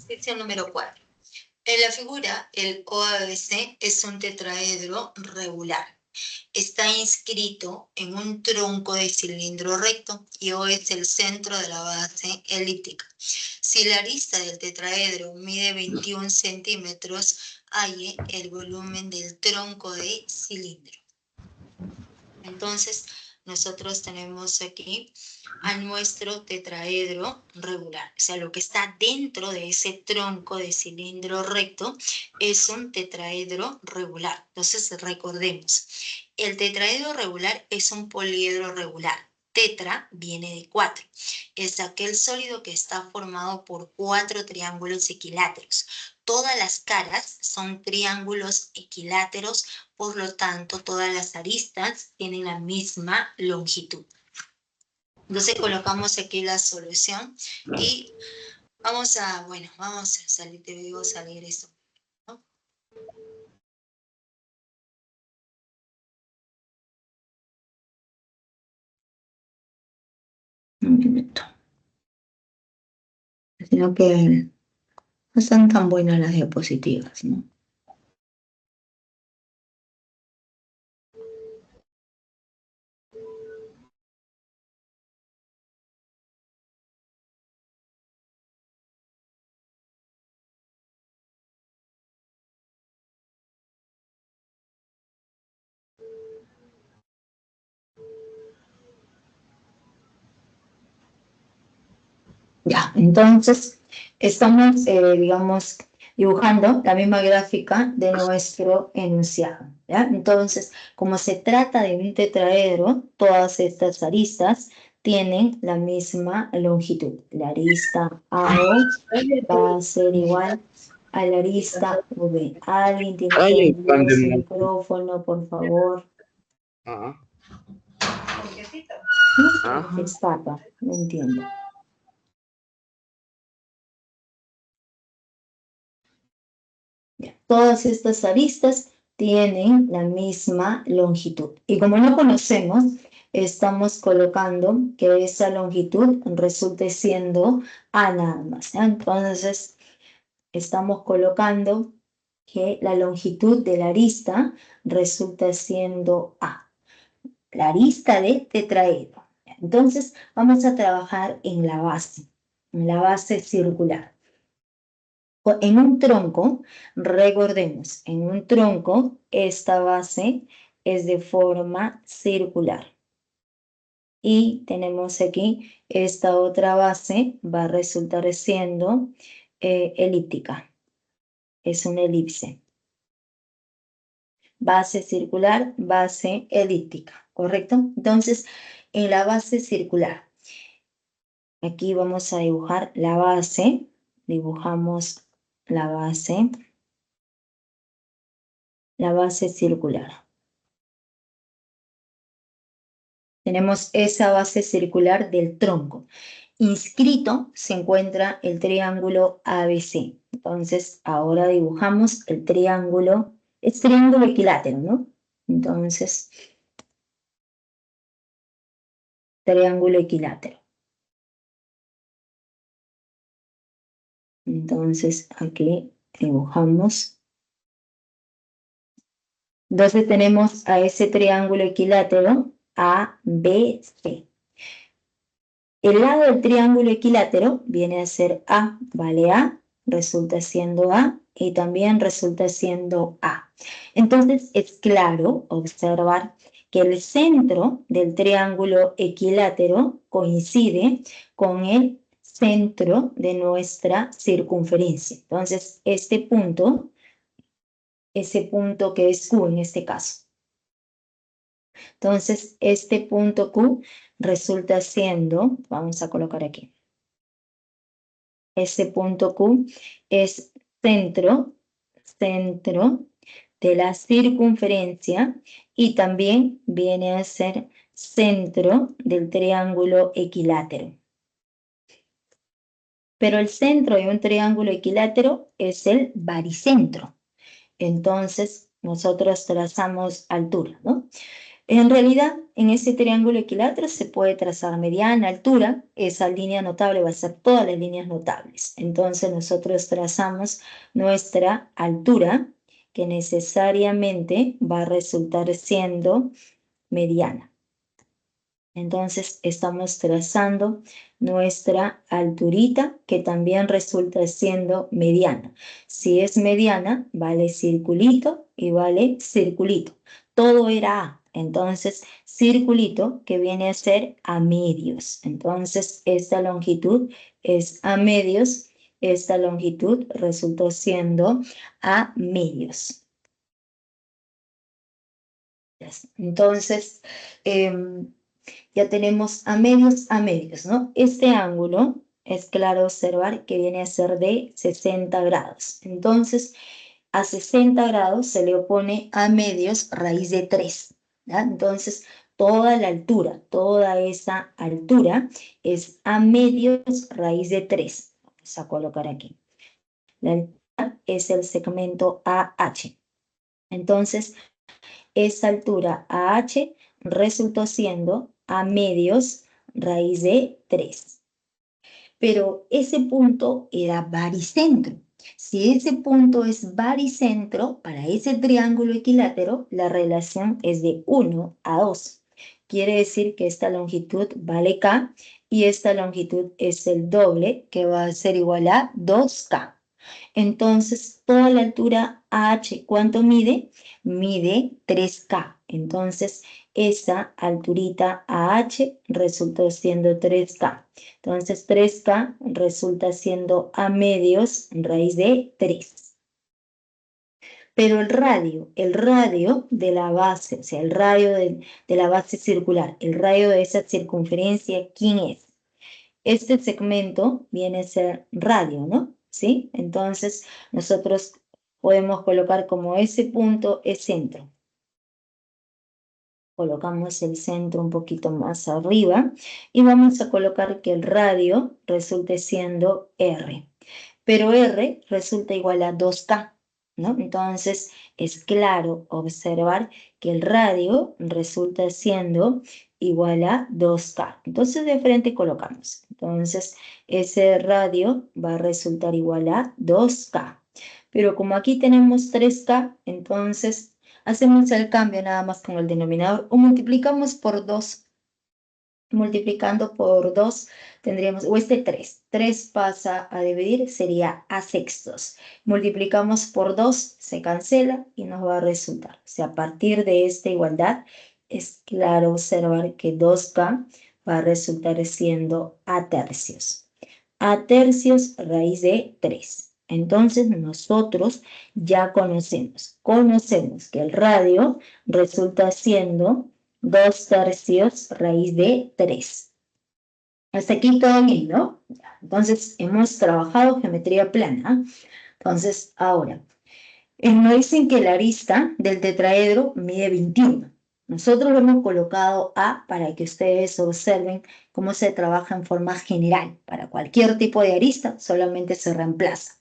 Ejercicio número 4. En la figura, el OABC es un tetraedro regular. Está inscrito en un tronco de cilindro recto y O es el centro de la base elíptica. Si la arista del tetraedro mide 21 centímetros, halle el volumen del tronco de cilindro. Entonces, nosotros tenemos aquí a nuestro tetraedro regular. O sea, lo que está dentro de ese tronco de cilindro recto es un tetraedro regular. Entonces, recordemos, el tetraedro regular es un poliedro regular. Tetra viene de 4. Es aquel sólido que está formado por 4 triángulos equiláteros. Todas las caras son triángulos equiláteros, por lo tanto, todas las aristas tienen la misma longitud. Entonces colocamos aquí la solución y vamos a salir, te digo salir esto, ¿no? Un minuto. Sino que no están tan buenas las diapositivas, ¿no? Ya, entonces estamos, digamos, dibujando la misma gráfica de nuestro enunciado, ¿ya? Entonces, como se trata de un tetraedro, todas estas aristas tienen la misma longitud. La arista AO va a ser igual a la arista V. ¿Alguien tiene que Ay, abrir su pandemia. micrófono, por favor? Ajá. Se escapa, no entiendo. Todas estas aristas tienen la misma longitud. Y como no conocemos, estamos colocando que esa longitud resulte siendo A nada más. Entonces, estamos colocando que la longitud de la arista resulta siendo A. La arista de tetraedro. Entonces, vamos a trabajar en la base circular. En un tronco, recordemos, en un tronco esta base es de forma circular. Y tenemos aquí esta otra base, va a resultar siendo elíptica. Es una elipse. Base circular, base elíptica, ¿correcto? Entonces, en la base circular, aquí vamos a dibujar la base. Dibujamos la base circular. Tenemos esa base circular del tronco. Inscrito se encuentra el triángulo ABC. Entonces, ahora dibujamos el triángulo, es triángulo equilátero, ¿no? Entonces, triángulo equilátero. Entonces, aquí dibujamos. Entonces, tenemos a ese triángulo equilátero ABC. El lado del triángulo equilátero viene a ser A, vale A, resulta siendo A y también resulta siendo A. Entonces es claro observar que el centro del triángulo equilátero coincide con el centro de nuestra circunferencia. Entonces este punto, ese punto que es Q en este caso. Entonces este punto Q resulta siendo, vamos a colocar aquí, ese punto Q es centro de la circunferencia y también viene a ser centro del triángulo equilátero. Pero el centro de un triángulo equilátero es el baricentro. Entonces, nosotros trazamos altura, ¿no? En realidad, en ese triángulo equilátero se puede trazar mediana, altura. Esa línea notable va a ser todas las líneas notables. Entonces, nosotros trazamos nuestra altura, que necesariamente va a resultar siendo mediana. Entonces, estamos trazando nuestra alturita, que también resulta siendo mediana. Si es mediana, vale circulito y vale circulito. Todo era A. Entonces, circulito que viene a ser a medios. Entonces, esta longitud es a medios. Esta longitud resultó siendo a medios. Entonces, ya tenemos a medios, ¿no? Este ángulo es claro observar que viene a ser de 60 grados. Entonces, a 60 grados se le opone a medios raíz de 3. ¿Ya? Entonces, toda la altura, toda esa altura es a medios raíz de 3. Vamos a colocar aquí. La altura es el segmento AH. Entonces, esa altura AH resultó siendo a medios raíz de 3. Pero ese punto era baricentro. Si ese punto es baricentro, para ese triángulo equilátero, la relación es de 1 a 2. Quiere decir que esta longitud vale K y esta longitud es el doble, que va a ser igual a 2K. Entonces, toda la altura AH, ¿cuánto mide? Mide 3K. Entonces, esa alturita AH resultó siendo 3K. Entonces, 3K resulta siendo a medios raíz de 3. Pero el radio de la base, o sea, el radio de la base circular, el radio de esa circunferencia, ¿quién es? Este segmento viene a ser radio, ¿no? ¿sí? Entonces, nosotros podemos colocar como ese punto es centro. Colocamos el centro un poquito más arriba y vamos a colocar que el radio resulte siendo R. Pero R resulta igual a 2K, ¿no? Entonces, es claro observar que el radio resulta siendo igual a 2K. Entonces, de frente colocamos. Entonces, ese radio va a resultar igual a 2K. Pero como aquí tenemos 3K, entonces hacemos el cambio nada más con el denominador o multiplicamos por 2. Multiplicando por 2 tendríamos, o 3. 3 pasa a dividir, sería a sextos. Multiplicamos por 2, se cancela y nos va a resultar. O sea, a partir de esta igualdad, es claro observar que 2K va a resultar siendo a tercios. A tercios raíz de 3. Entonces nosotros ya conocemos que el radio resulta siendo 2 tercios raíz de 3. Hasta aquí todo bien, ¿no? Entonces hemos trabajado geometría plana. Entonces ahora, nos dicen que la arista del tetraedro mide 21. Nosotros lo hemos colocado A para que ustedes observen cómo se trabaja en forma general. Para cualquier tipo de arista solamente se reemplaza.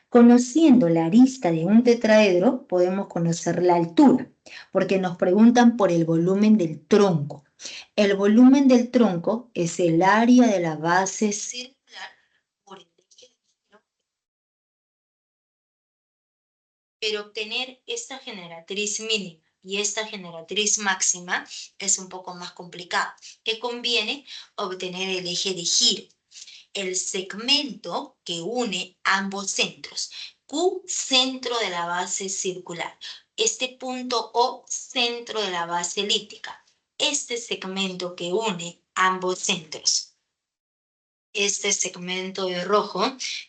Conociendo la arista de un tetraedro, podemos conocer la altura, porque nos preguntan por el volumen del tronco. El volumen del tronco es el área de la base circular por el eje de giro. Pero obtener esta generatriz mínima y esta generatriz máxima es un poco más complicado. ¿Qué conviene? Obtener el eje de giro, el segmento que une ambos centros. Q, centro de la base circular. Este punto O, centro de la base elíptica. Este segmento que une ambos centros. Este segmento de rojo,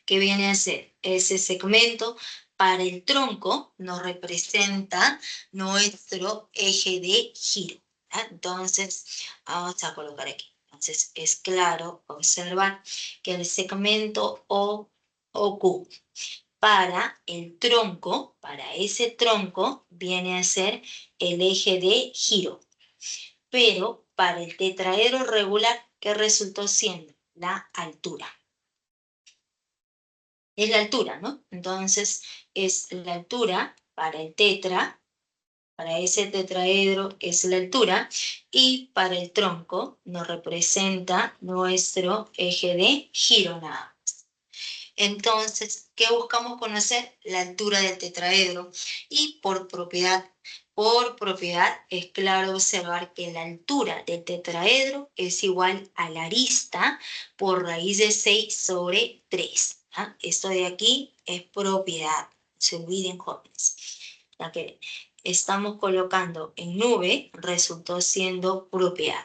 que viene a ser ese segmento para el tronco, nos representa nuestro eje de giro. ¿Ah? Entonces, vamos a colocar aquí. Entonces, es claro observar que el segmento O o Q para el tronco, para ese tronco, viene a ser el eje de giro. Pero para el tetraedro regular, ¿qué resultó siendo? La altura. Es la altura, ¿no? Entonces, es la altura para el tetra, para ese tetraedro es la altura, y para el tronco nos representa nuestro eje de giro nada más. Entonces, ¿qué buscamos conocer? La altura del tetraedro. Y por propiedad es claro observar que la altura del tetraedro es igual a la arista por raíz de 6 sobre 3. ¿Ah? Esto de aquí es propiedad. No se olviden, jóvenes. La que estamos colocando en nube resultó siendo propiedad.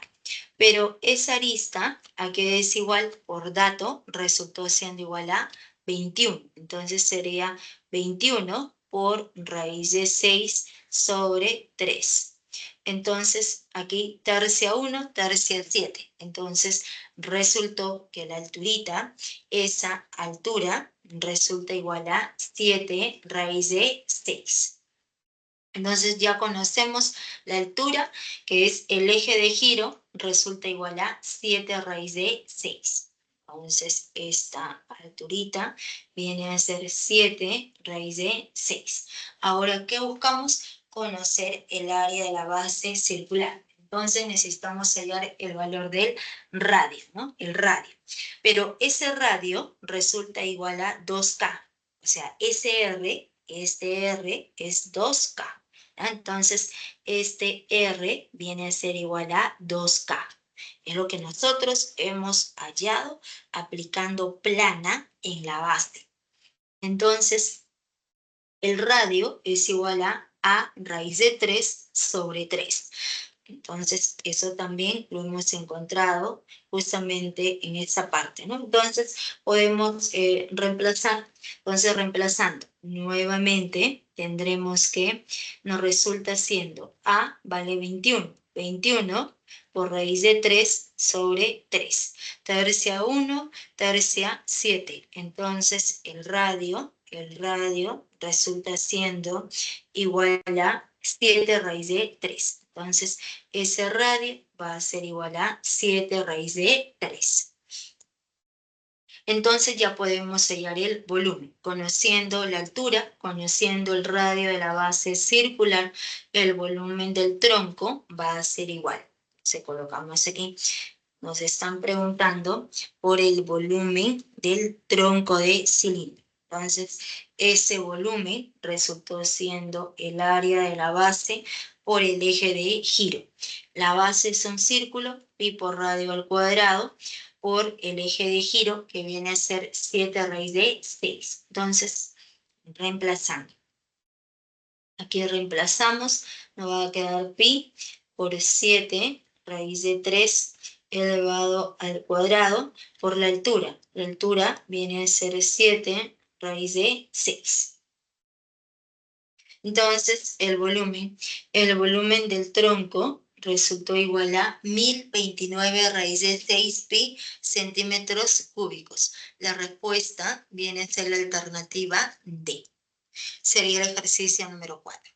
Pero esa arista, ¿a qué es igual? Por dato, resultó siendo igual a 21. Entonces sería 21 por raíz de 6 sobre 3. Entonces, aquí tercia 1, tercia 7. Entonces, resultó que la alturita, esa altura, resulta igual a 7 raíz de 6. Entonces ya conocemos la altura, que es el eje de giro, resulta igual a 7 raíz de 6. Entonces esta alturita viene a ser 7 raíz de 6. Ahora, ¿qué buscamos? Conocer el área de la base circular. Entonces necesitamos hallar el valor del radio, ¿no? El radio. Pero ese radio resulta igual a 2K. O sea, este R es 2K. Entonces, este R viene a ser igual a 2K. Es lo que nosotros hemos hallado aplicando plana en la base. Entonces, el radio es igual a raíz de 3 sobre 3. Entonces, eso también lo hemos encontrado justamente en esa parte, ¿no? Entonces, podemos reemplazar. Entonces, reemplazando nuevamente, tendremos que nos resulta siendo A vale 21. 21 por raíz de 3 sobre 3. Tercia 1, tercia 7. Entonces el radio resulta siendo igual a 7 raíz de 3. Entonces ese radio va a ser igual a 7 raíz de 3. Entonces ya podemos hallar el volumen, conociendo la altura, conociendo el radio de la base circular, el volumen del tronco va a ser igual. Se colocamos aquí. Nos están preguntando por el volumen del tronco de cilindro. Entonces, ese volumen resultó siendo el área de la base por el eje de giro. La base es un círculo, pi por radio al cuadrado, por el eje de giro, que viene a ser 7 raíz de 6. Entonces, reemplazando. Aquí reemplazamos, nos va a quedar pi por 7 raíz de 3 elevado al cuadrado por la altura. La altura viene a ser 7 raíz de 6. Entonces, el volumen del tronco resultó igual a 1029 raíz de 6 pi centímetros cúbicos. La respuesta viene a ser la alternativa D. Sería el ejercicio número 4.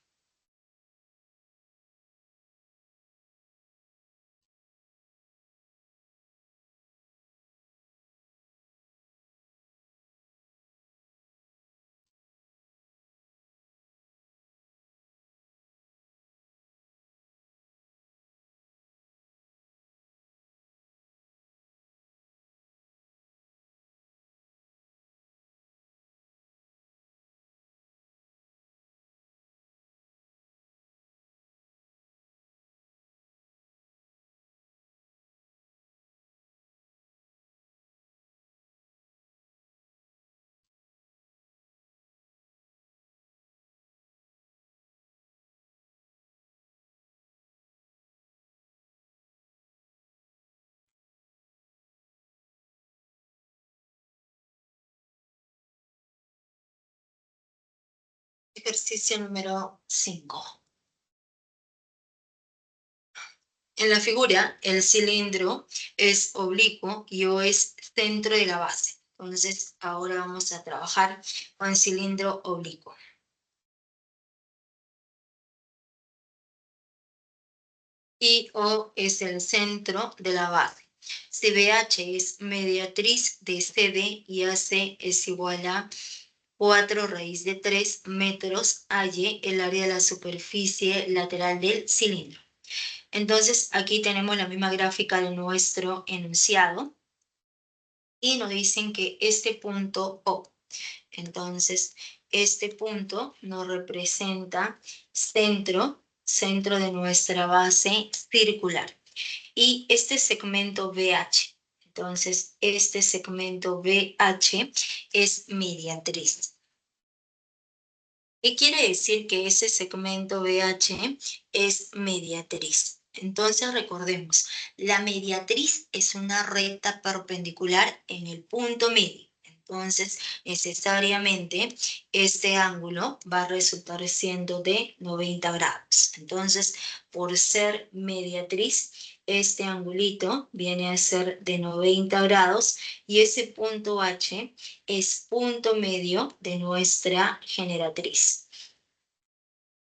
Ejercicio número 5. En la figura, el cilindro es oblicuo y O es centro de la base. Entonces, ahora vamos a trabajar con el cilindro oblicuo. Y O es el centro de la base. Si BH es mediatriz de CD y AC es igual a 4 raíz de 3 metros, halle el área de la superficie lateral del cilindro. Entonces, aquí tenemos la misma gráfica de nuestro enunciado y nos dicen que este punto O, entonces, este punto nos representa centro de nuestra base circular. Y este segmento BH, entonces, este segmento BH es mediatriz. ¿Qué quiere decir que ese segmento BH es mediatriz? Entonces recordemos, la mediatriz es una recta perpendicular en el punto medio. Entonces, necesariamente, este ángulo va a resultar siendo de 90 grados. Entonces, por ser mediatriz, este angulito viene a ser de 90 grados y ese punto H es punto medio de nuestra generatriz.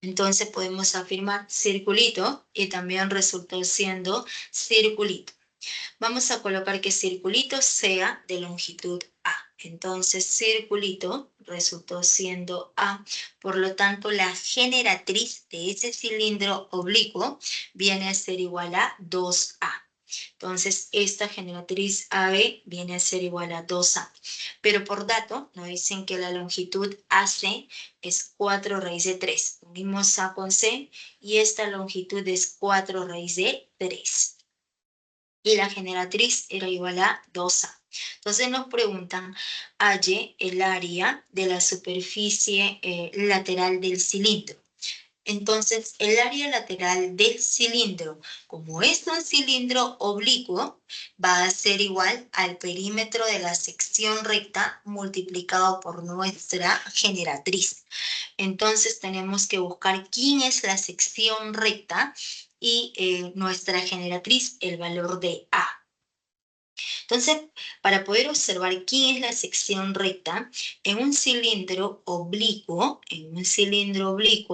Entonces podemos afirmar circulito y también resultó siendo circulito. Vamos a colocar que circulito sea de longitud A. Entonces circulito resultó siendo A. Por lo tanto, la generatriz de ese cilindro oblicuo viene a ser igual a 2A. Entonces, esta generatriz AB viene a ser igual a 2A. Pero por dato, nos dicen que la longitud AC es 4 raíz de 3. Unimos A con C y esta longitud es 4 raíz de 3. Y la generatriz era igual a 2A. Entonces nos preguntan, halle el área de la superficie lateral del cilindro. Entonces, el área lateral del cilindro, como es un cilindro oblicuo, va a ser igual al perímetro de la sección recta multiplicado por nuestra generatriz. Entonces, tenemos que buscar quién es la sección recta y nuestra generatriz, el valor de A. Entonces, para poder observar quién es la sección recta, en un cilindro oblicuo,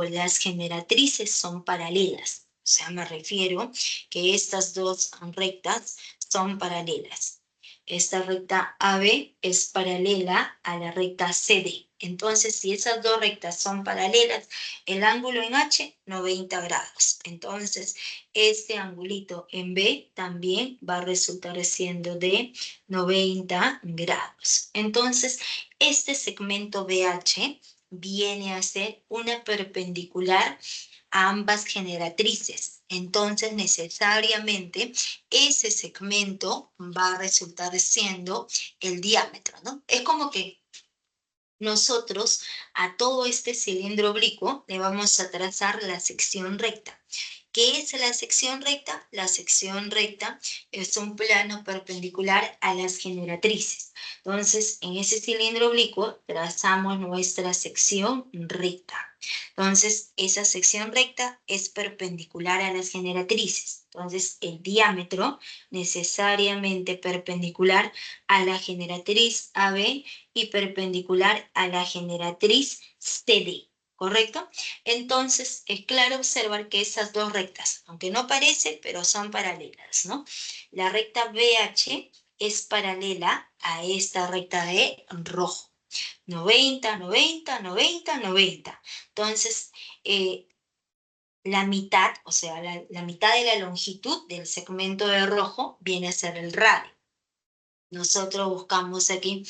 las generatrices son paralelas. O sea, me refiero que estas dos rectas son paralelas. Esta recta AB es paralela a la recta CD. Entonces, si esas dos rectas son paralelas, el ángulo en H, 90 grados. Entonces, este angulito en B también va a resultar siendo de 90 grados. Entonces, este segmento BH viene a ser una perpendicular a ambas generatrices. Entonces, necesariamente, ese segmento va a resultar siendo el diámetro, ¿no? Es como que nosotros a todo este cilindro oblicuo le vamos a trazar la sección recta. ¿Qué es la sección recta? La sección recta es un plano perpendicular a las generatrices. Entonces, en ese cilindro oblicuo trazamos nuestra sección recta. Entonces, esa sección recta es perpendicular a las generatrices. Entonces, el diámetro necesariamente perpendicular a la generatriz AB y perpendicular a la generatriz CD. ¿Correcto? Entonces, es claro observar que esas dos rectas, aunque no parece, pero son paralelas, ¿no? La recta BH es paralela a esta recta de rojo. 90, 90, 90, 90. Entonces, la mitad, o sea, la mitad de la longitud del segmento de rojo viene a ser el radio. Nosotros buscamos aquí,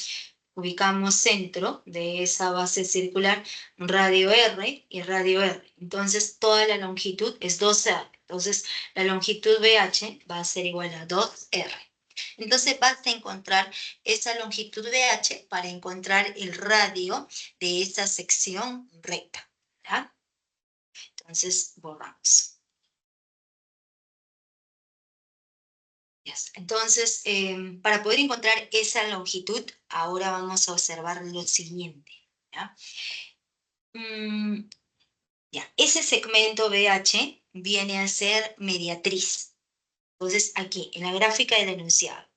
ubicamos centro de esa base circular, radio R y radio R. Entonces, toda la longitud es 2R. Entonces, la longitud BH va a ser igual a 2R. Entonces, vas a encontrar esa longitud BH para encontrar el radio de esa sección recta. ¿Ya? Entonces, borramos. Yes. Entonces, para poder encontrar esa longitud, ahora vamos a observar lo siguiente. ¿Ya? Ya. Ese segmento BH viene a ser mediatriz. Entonces, aquí, en la gráfica del enunciado.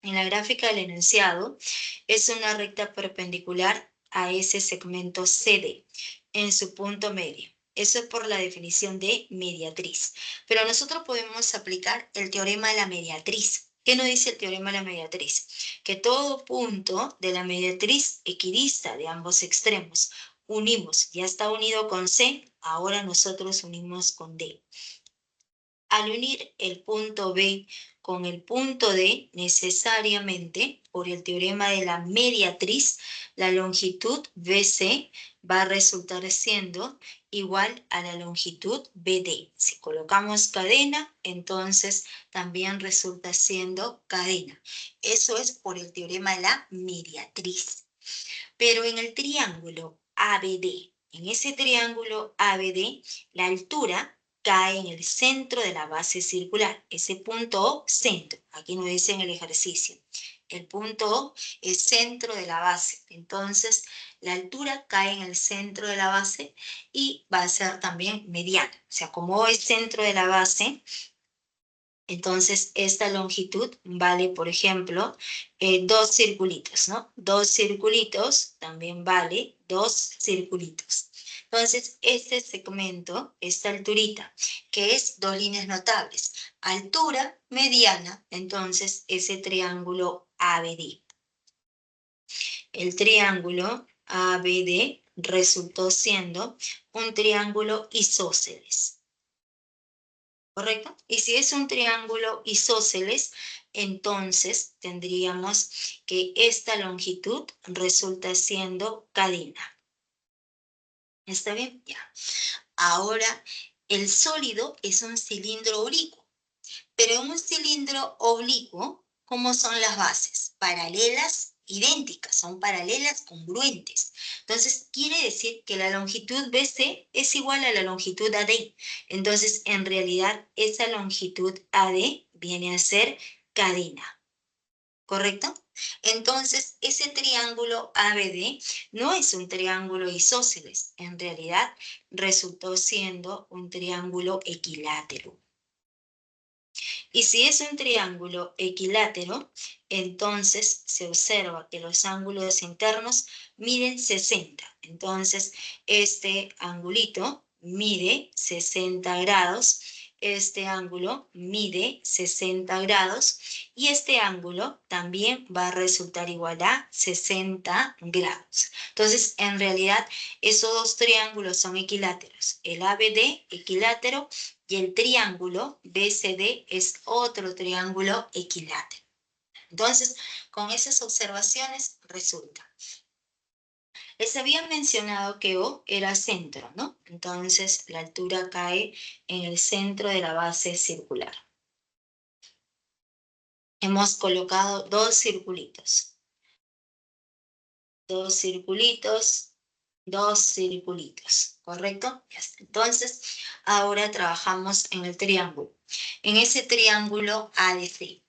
En la gráfica del enunciado es una recta perpendicular a ese segmento CD en su punto medio. Eso es por la definición de mediatriz. Pero nosotros podemos aplicar el teorema de la mediatriz. ¿Qué nos dice el teorema de la mediatriz? Que todo punto de la mediatriz equidista de ambos extremos unimos, ya está unido con C, ahora nosotros unimos con D. Al unir el punto B con el punto D, necesariamente, por el teorema de la mediatriz, la longitud BC va a resultar siendo igual a la longitud BD. Si colocamos cadena, entonces también resulta siendo cadena. Eso es por el teorema de la mediatriz. Pero en el triángulo ABD, en ese triángulo ABD, la altura cae en el centro de la base circular. Ese punto O, centro. Aquí nos dice en el ejercicio. El punto O es centro de la base. Entonces, la altura cae en el centro de la base y va a ser también mediana. O sea, como O es centro de la base, entonces esta longitud vale, por ejemplo, 2 circulitos, ¿no? 2 circulitos también vale 2 circulitos. Entonces, este segmento, esta alturita, que es 2 líneas notables, altura mediana, entonces ese triángulo ABD. El triángulo ABD resultó siendo un triángulo isósceles. ¿Correcto? Y si es un triángulo isósceles, entonces tendríamos que esta longitud resulta siendo cadena. ¿Está bien? Ya. Ahora, el sólido es un cilindro oblicuo, pero en un cilindro oblicuo, ¿cómo son las bases? Paralelas, idénticas, son paralelas, congruentes. Entonces, quiere decir que la longitud BC es igual a la longitud AD. Entonces, en realidad, esa longitud AD viene a ser cadena. ¿Correcto? Entonces, ese triángulo ABD no es un triángulo isósceles, en realidad resultó siendo un triángulo equilátero. Y si es un triángulo equilátero, entonces se observa que los ángulos internos miden 60. Entonces, este angulito mide 60 grados, este ángulo mide 60 grados y este ángulo también va a resultar igual a 60 grados. Entonces, en realidad, esos dos triángulos son equiláteros. El ABD equilátero y el triángulo BCD es otro triángulo equilátero. Entonces, con esas observaciones resulta. Les había mencionado que O era centro, ¿no? Entonces, la altura cae en el centro de la base circular. Hemos colocado dos circulitos. Dos circulitos, ¿correcto? Ya está. Entonces, ahora trabajamos en el triángulo. En ese triángulo ADC.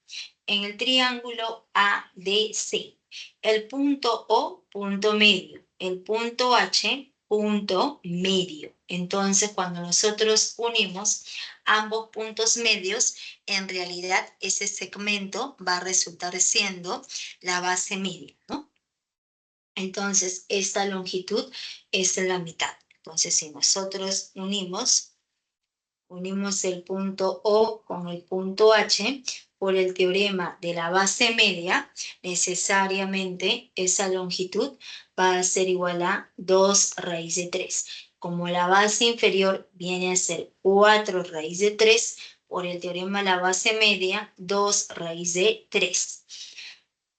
En el triángulo ADC. El punto O, punto medio. El punto H, punto medio. Entonces, cuando nosotros unimos ambos puntos medios, en realidad ese segmento va a resultar siendo la base media, ¿no? Entonces, esta longitud es la mitad. Entonces, si nosotros unimos el punto O con el punto H, por el teorema de la base media, necesariamente esa longitud va a ser igual a 2 raíz de 3. Como la base inferior viene a ser 4 raíz de 3, por el teorema de la base media, 2 raíz de 3.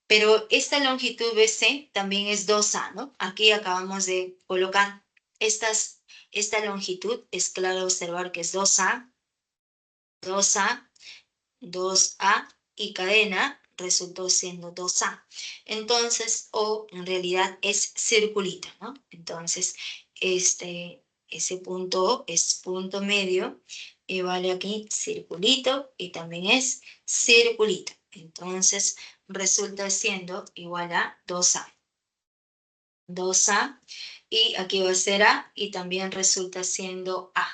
Pero esta longitud BC también es 2A, ¿no? Aquí acabamos de colocar esta longitud, es claro observar que es 2A, 2A, 2A y cadena resultó siendo 2A. Entonces, O en realidad es circulito, ¿no? Entonces, ese punto O es punto medio y vale aquí circulito y también es circulito. Entonces, resulta siendo igual a 2A. 2A y aquí va a ser A y también resulta siendo A.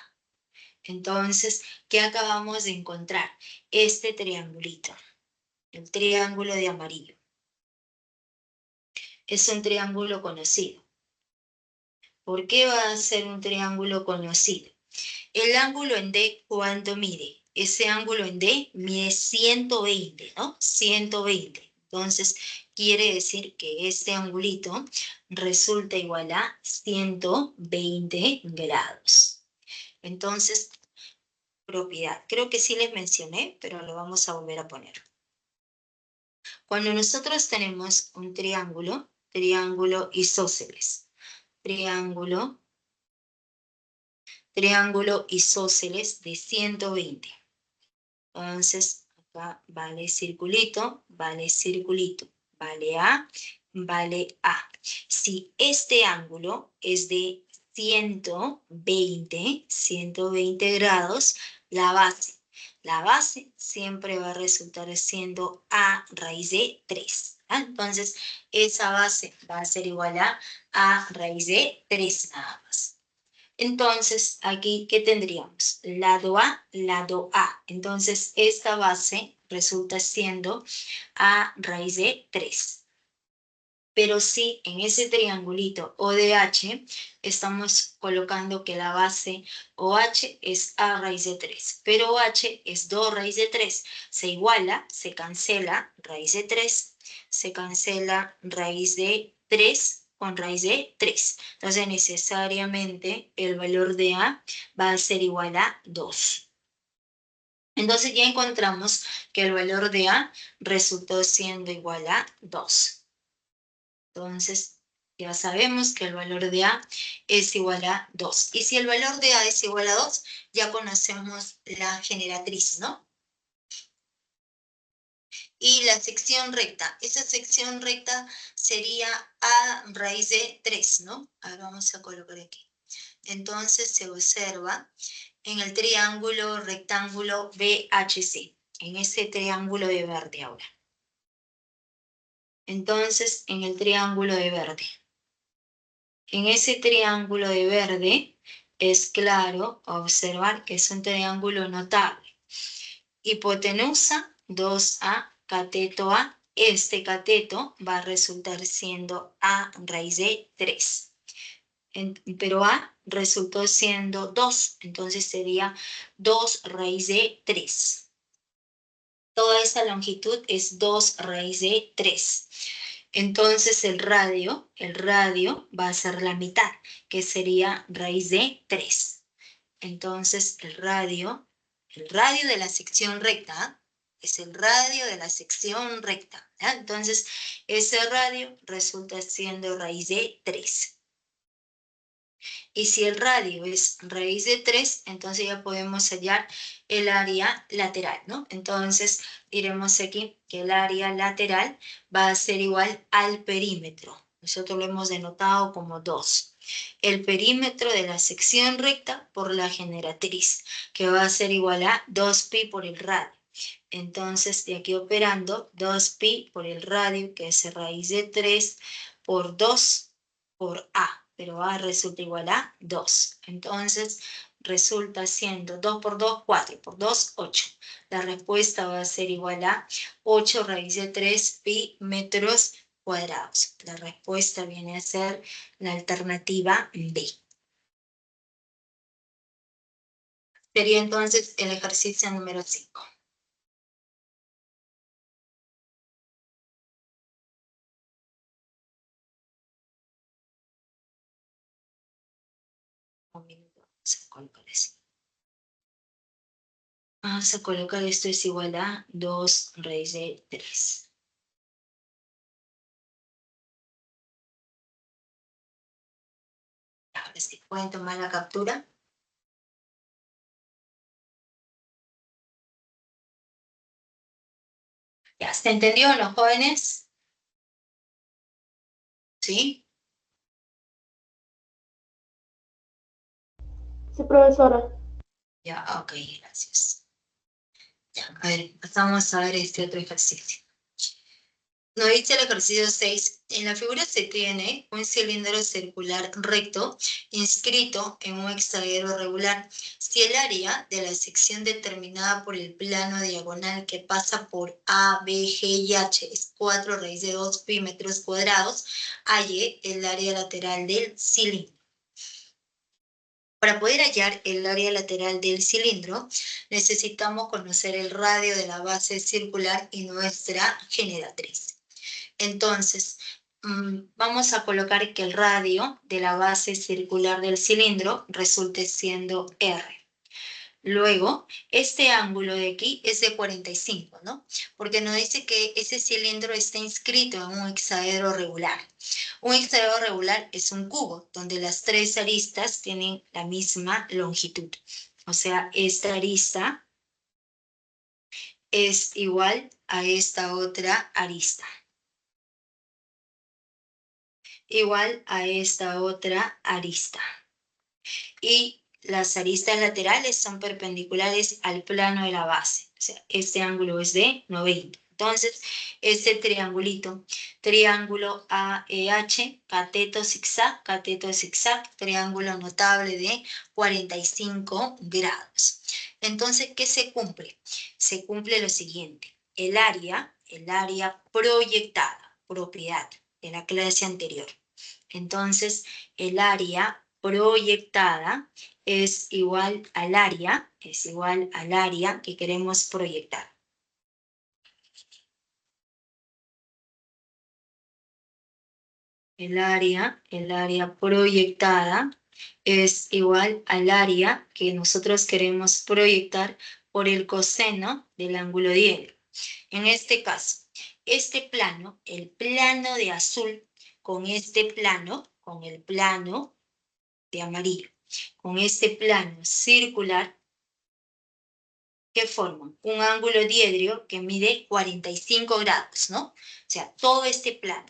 Entonces, ¿qué acabamos de encontrar? Este triangulito, el triángulo de amarillo. Es un triángulo conocido. ¿Por qué va a ser un triángulo conocido? El ángulo en D, ¿cuánto mide? Ese ángulo en D mide 120, ¿no? 120. Entonces, quiere decir que este angulito resulta igual a 120 grados. Entonces, propiedad. Creo que sí les mencioné, pero lo vamos a volver a poner. Cuando nosotros tenemos un triángulo isósceles, triángulo isósceles de 120. Entonces, acá vale circulito, vale A, vale A. Si este ángulo es de 120 grados, la base siempre va a resultar siendo A raíz de 3. Entonces, esa base va a ser igual a raíz de 3 nada más. Entonces, aquí, ¿qué tendríamos? Lado A, lado A. Entonces, esta base resulta siendo A raíz de 3. Pero sí, en ese triangulito ODH, estamos colocando que la base OH es A raíz de 3. Pero OH es 2 raíz de 3. Se iguala, se cancela raíz de 3. Se cancela raíz de 3 con raíz de 3. Entonces, necesariamente, el valor de A va a ser igual a 2. Entonces, ya encontramos que el valor de A resultó siendo igual a 2. Entonces, ya sabemos que el valor de A es igual a 2. Y si el valor de A es igual a 2, ya conocemos la generatriz, ¿no? Y la sección recta. Esa sección recta sería A raíz de 3, ¿no? Ahora vamos a colocar aquí. Entonces, se observa en el triángulo rectángulo BHC. En ese triángulo de verde ahora. Entonces, en el triángulo de verde. En ese triángulo de verde es claro observar que es un triángulo notable. Hipotenusa 2A, cateto A. Este cateto va a resultar siendo A raíz de 3. Pero A resultó siendo 2, entonces sería 2 raíz de 3. Toda esa longitud es 2 raíz de 3. Entonces el radio va a ser la mitad, que sería raíz de 3. Entonces el radio de la sección recta, es el radio de la sección recta, ¿ya? Entonces ese radio resulta siendo raíz de 3. Y si el radio es raíz de 3, entonces ya podemos hallar el área lateral, ¿no? Entonces diremos aquí que el área lateral va a ser igual al perímetro. Nosotros lo hemos denotado como 2. El perímetro de la sección recta por la generatriz, que va a ser igual a 2pi por el radio. Entonces, de aquí operando, 2pi por el radio, que es raíz de 3, por 2 por A, pero A resulta igual a 2. Entonces, resulta siendo 2 por 2, 4, por 2, 8. La respuesta va a ser igual a 8 raíz de 3 pi metros cuadrados. La respuesta viene a ser la alternativa B. Sería entonces el ejercicio número 5. Un minuto, vamos a colocar así. Vamos a colocar esto es igual a 2 raíz de 3. Ahora sí, pueden tomar la captura. ¿Ya se entendió, los jóvenes? ¿Sí? Sí, profesora. Ya, ok, gracias. Ya, a ver, pasamos a ver este otro ejercicio. Nos dice el ejercicio 6, en la figura se tiene un cilindro circular recto inscrito en un hexaedro regular. Si el área de la sección determinada por el plano diagonal que pasa por A, B, G y H es 4 raíz de 2 pi metros cuadrados, halle el área lateral del cilindro. Para poder hallar el área lateral del cilindro, necesitamos conocer el radio de la base circular y nuestra generatriz. Entonces, vamos a colocar que el radio de la base circular del cilindro resulte siendo R. Luego, este ángulo de aquí es de 45, ¿no? Porque nos dice que ese cilindro está inscrito en un hexaedro regular. Un hexaedro regular es un cubo donde las 3 aristas tienen la misma longitud. O sea, esta arista es igual a esta otra arista. Igual a esta otra arista. Y las aristas laterales son perpendiculares al plano de la base. O sea, este ángulo es de 90. Entonces, este triangulito, triángulo AEH, cateto zigzag, triángulo notable de 45 grados. Entonces, ¿qué se cumple? Se cumple lo siguiente. El área proyectada, propiedad de la clase anterior. Entonces, el área proyectada es igual al área que queremos proyectar. El área proyectada es igual al área que nosotros queremos proyectar por el coseno del ángulo diedro. En este caso, este plano, el plano de azul, con este plano, con el plano de amarillo, con este plano circular, que forman un ángulo diedro que mide 45 grados, ¿no? O sea, todo este plano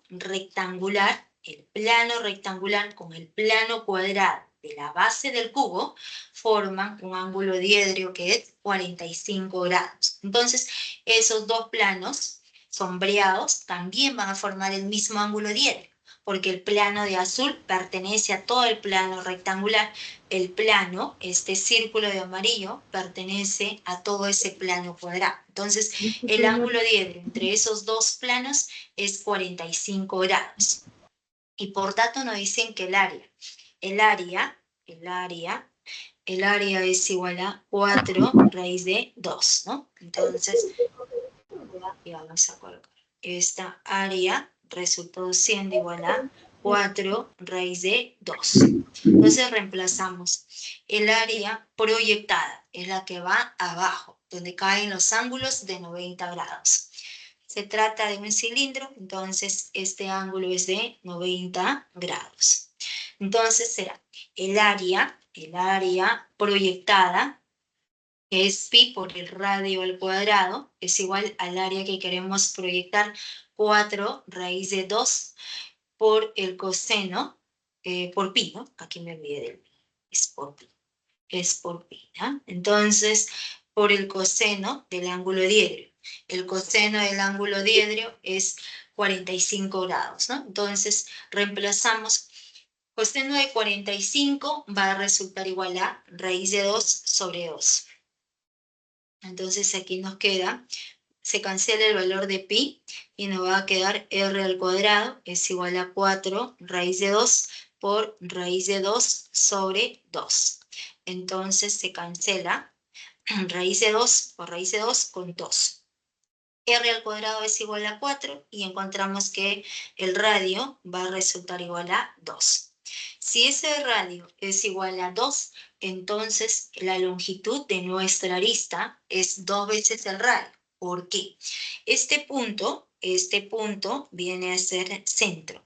rectangular, el plano rectangular con el plano cuadrado de la base del cubo, forman un ángulo diedro que es 45 grados. Entonces, esos dos planos sombreados también van a formar el mismo ángulo diédrico, porque el plano de azul pertenece a todo el plano rectangular. El plano, este círculo de amarillo, pertenece a todo ese plano cuadrado. Entonces, el ángulo diédrico entre esos dos planos es 45 grados. Y por tanto nos dicen que el área es igual a 4 raíz de 2, ¿no? Entonces, y vamos a colocar esta área resultó siendo igual a 4 raíz de 2. Entonces reemplazamos el área proyectada, es la que va abajo, donde caen los ángulos de 90 grados. Se trata de un cilindro, entonces este ángulo es de 90 grados. Entonces será el área proyectada, que es pi por el radio al cuadrado, es igual al área que queremos proyectar, 4 raíz de 2 por el coseno, por pi, ¿no? Aquí me olvidé del pi, es por pi, ¿no? Entonces, por el coseno del ángulo diédrico. El coseno del ángulo diédrico es 45 grados, ¿no? Entonces, reemplazamos. Coseno de 45 va a resultar igual a raíz de 2 sobre 2. Entonces aquí nos queda, se cancela el valor de pi y nos va a quedar r al cuadrado es igual a 4 raíz de 2 por raíz de 2 sobre 2. Entonces se cancela raíz de 2 por raíz de 2 con 2. R al cuadrado es igual a 4 y encontramos que el radio va a resultar igual a 2. Si ese radio es igual a 2, entonces la longitud de nuestra arista es 2 veces el radio. ¿Por qué? Este punto viene a ser centro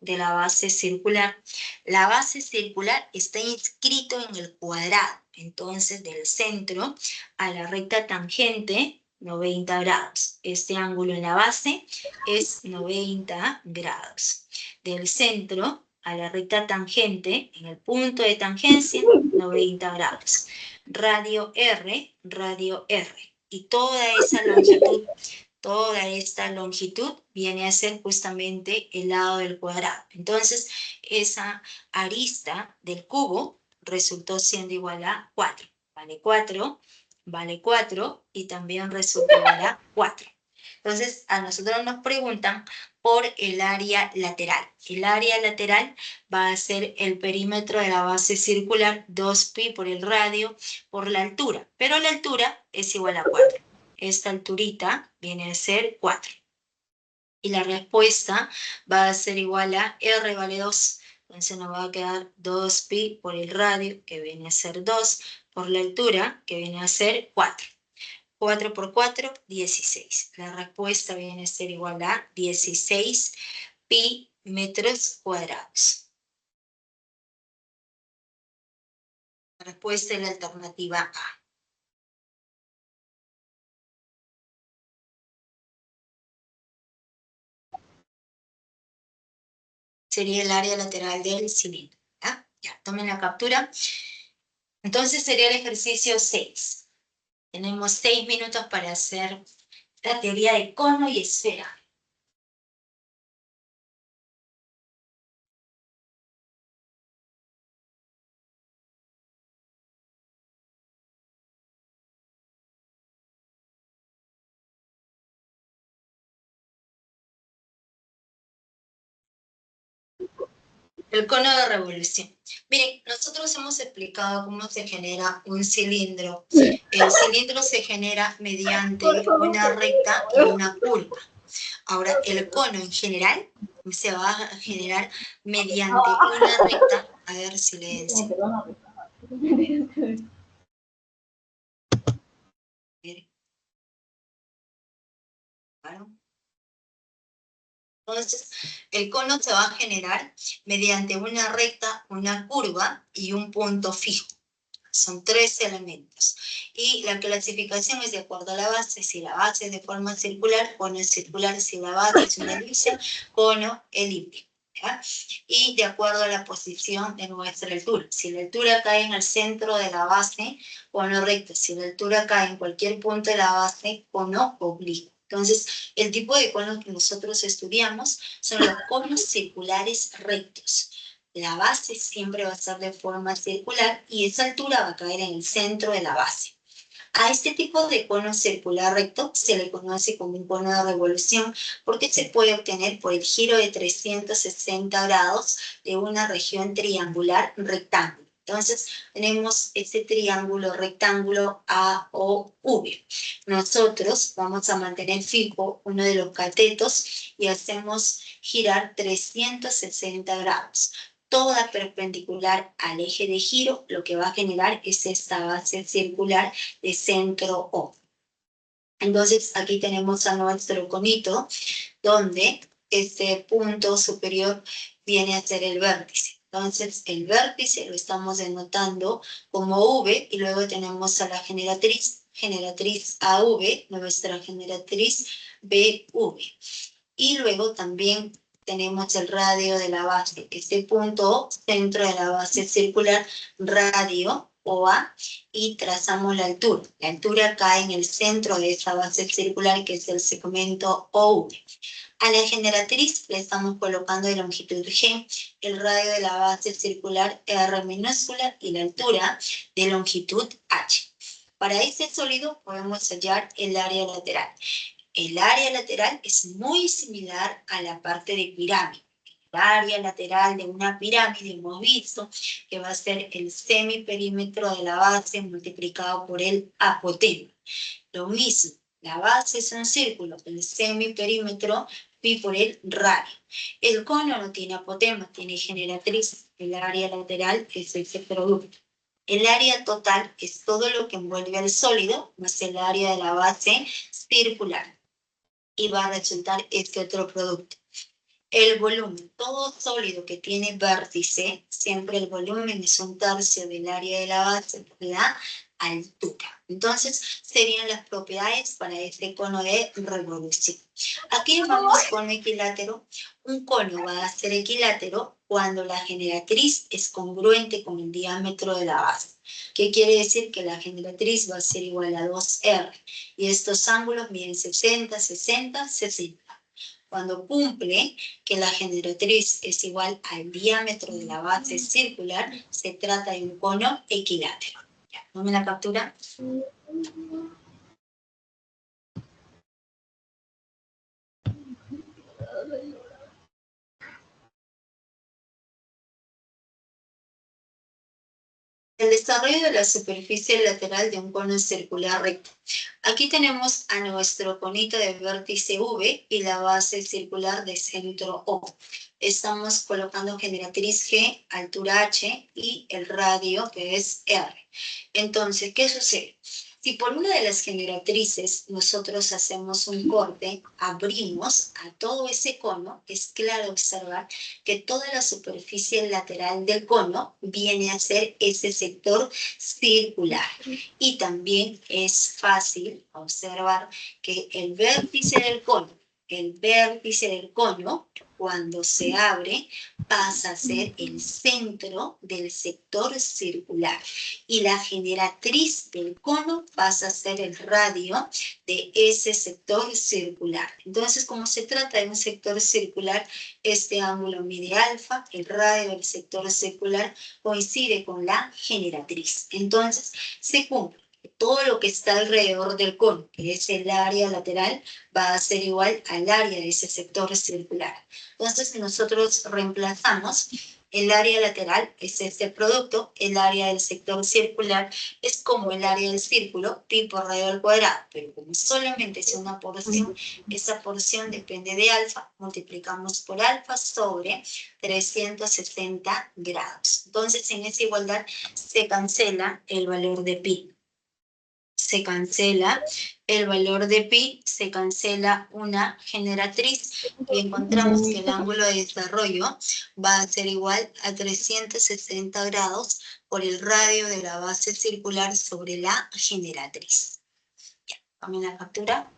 de la base circular. La base circular está inscrito en el cuadrado, entonces del centro a la recta tangente, 90 grados. Este ángulo en la base es 90 grados. Del centro a la recta tangente, en el punto de tangencia, 90 grados. Radio R. Y toda esta longitud viene a ser justamente el lado del cuadrado. Entonces, esa arista del cubo resultó siendo igual a 4. Vale 4 y también resulta igual a 4. Entonces, a nosotros nos preguntan por el área lateral. El área lateral va a ser el perímetro de la base circular, 2pi por el radio, por la altura. Pero la altura es igual a 4. Esta alturita viene a ser 4. Y la respuesta va a ser igual a r vale 2. Entonces nos va a quedar 2pi por el radio, que viene a ser 2, por la altura, que viene a ser 4. 4 por 4, 16. La respuesta viene a ser igual a 16 pi metros cuadrados. La respuesta es la alternativa A. Sería el área lateral del cilindro. Ya, tomen la captura. Entonces sería el ejercicio 6. Tenemos 6 minutos para hacer la teoría de cono y esfera. El cono de revolución. Miren, nosotros hemos explicado cómo se genera un cilindro. El cilindro se genera mediante una recta y una curva. Ahora, el cono en general se va a generar mediante una recta. A ver, silencio. Claro. Entonces, el cono se va a generar mediante una recta, una curva y un punto fijo. Son 3 elementos. Y la clasificación es de acuerdo a la base. Si la base es de forma circular, cono es circular. Si la base es una elipse, cono elíptico. ¿Ya? Y de acuerdo a la posición de nuestra altura. Si la altura cae en el centro de la base, cono recto. Si la altura cae en cualquier punto de la base, cono oblicuo. Entonces, el tipo de conos que nosotros estudiamos son los conos circulares rectos. La base siempre va a ser de forma circular y esa altura va a caer en el centro de la base. A este tipo de cono circular recto se le conoce como un cono de revolución porque se puede obtener por el giro de 360 grados de una región triangular rectángulo. Entonces, tenemos este triángulo rectángulo AOV. Nosotros vamos a mantener fijo uno de los catetos y hacemos girar 360 grados. Toda perpendicular al eje de giro, lo que va a generar es esta base circular de centro O. Entonces, aquí tenemos a nuestro conito, donde este punto superior viene a ser el vértice. Entonces, el vértice lo estamos denotando como V, y luego tenemos a la generatriz AV, nuestra generatriz BV. Y luego también tenemos el radio de la base, este punto centro de la base circular, radio OA, y trazamos la altura. La altura cae en el centro de esa base circular, que es el segmento OV. A la generatriz le estamos colocando de longitud G, el radio de la base circular R minúscula y la altura de longitud H. Para este sólido podemos hallar el área lateral. El área lateral es muy similar a la parte de pirámide. El área lateral de una pirámide hemos visto que va a ser el semiperímetro de la base multiplicado por el apotema. Lo mismo, la base es un círculo, el semiperímetro pi por el radio. El cono no tiene apotema, tiene generatriz. El área lateral es ese producto. El área total es todo lo que envuelve al sólido más el área de la base circular. Y va a resultar este otro producto. El volumen, todo sólido que tiene vértice, siempre el volumen es un tercio del área de la base por la altura. Entonces, serían las propiedades para este cono de revolución. Aquí llamamos cono equilátero. Un cono va a ser equilátero cuando la generatriz es congruente con el diámetro de la base. ¿Qué quiere decir? Que la generatriz va a ser igual a 2R. Y estos ángulos miden 60, 60, 60. Cuando cumple que la generatriz es igual al diámetro de la base circular, se trata de un cono equilátero. Ya, ¿tome la captura? El desarrollo de la superficie lateral de un cono circular recto. Aquí tenemos a nuestro conito de vértice V y la base circular de centro O. Estamos colocando generatriz G, altura H y el radio que es R. Entonces, ¿qué sucede? Si por una de las generatrices nosotros hacemos un corte, abrimos a todo ese cono, es claro observar que toda la superficie lateral del cono viene a ser ese sector circular. Y también es fácil observar que el vértice del cono, cuando se abre, pasa a ser el centro del sector circular. Y la generatriz del cono pasa a ser el radio de ese sector circular. Entonces, como se trata de un sector circular, este ángulo mide alfa, el radio del sector circular coincide con la generatriz. Entonces, se cumple. Todo lo que está alrededor del cono, que es el área lateral, va a ser igual al área de ese sector circular. Entonces, nosotros reemplazamos el área lateral, es este producto, el área del sector circular es como el área del círculo, pi por radio al cuadrado, pero como solamente es una porción, esa porción depende de alfa, multiplicamos por alfa sobre 360 grados. Entonces, en esa igualdad se cancela el valor de pi. Se cancela el valor de pi, se cancela una generatriz y encontramos que el ángulo de desarrollo va a ser igual a 360 grados por el radio de la base circular sobre la generatriz. Ya, tomen la captura.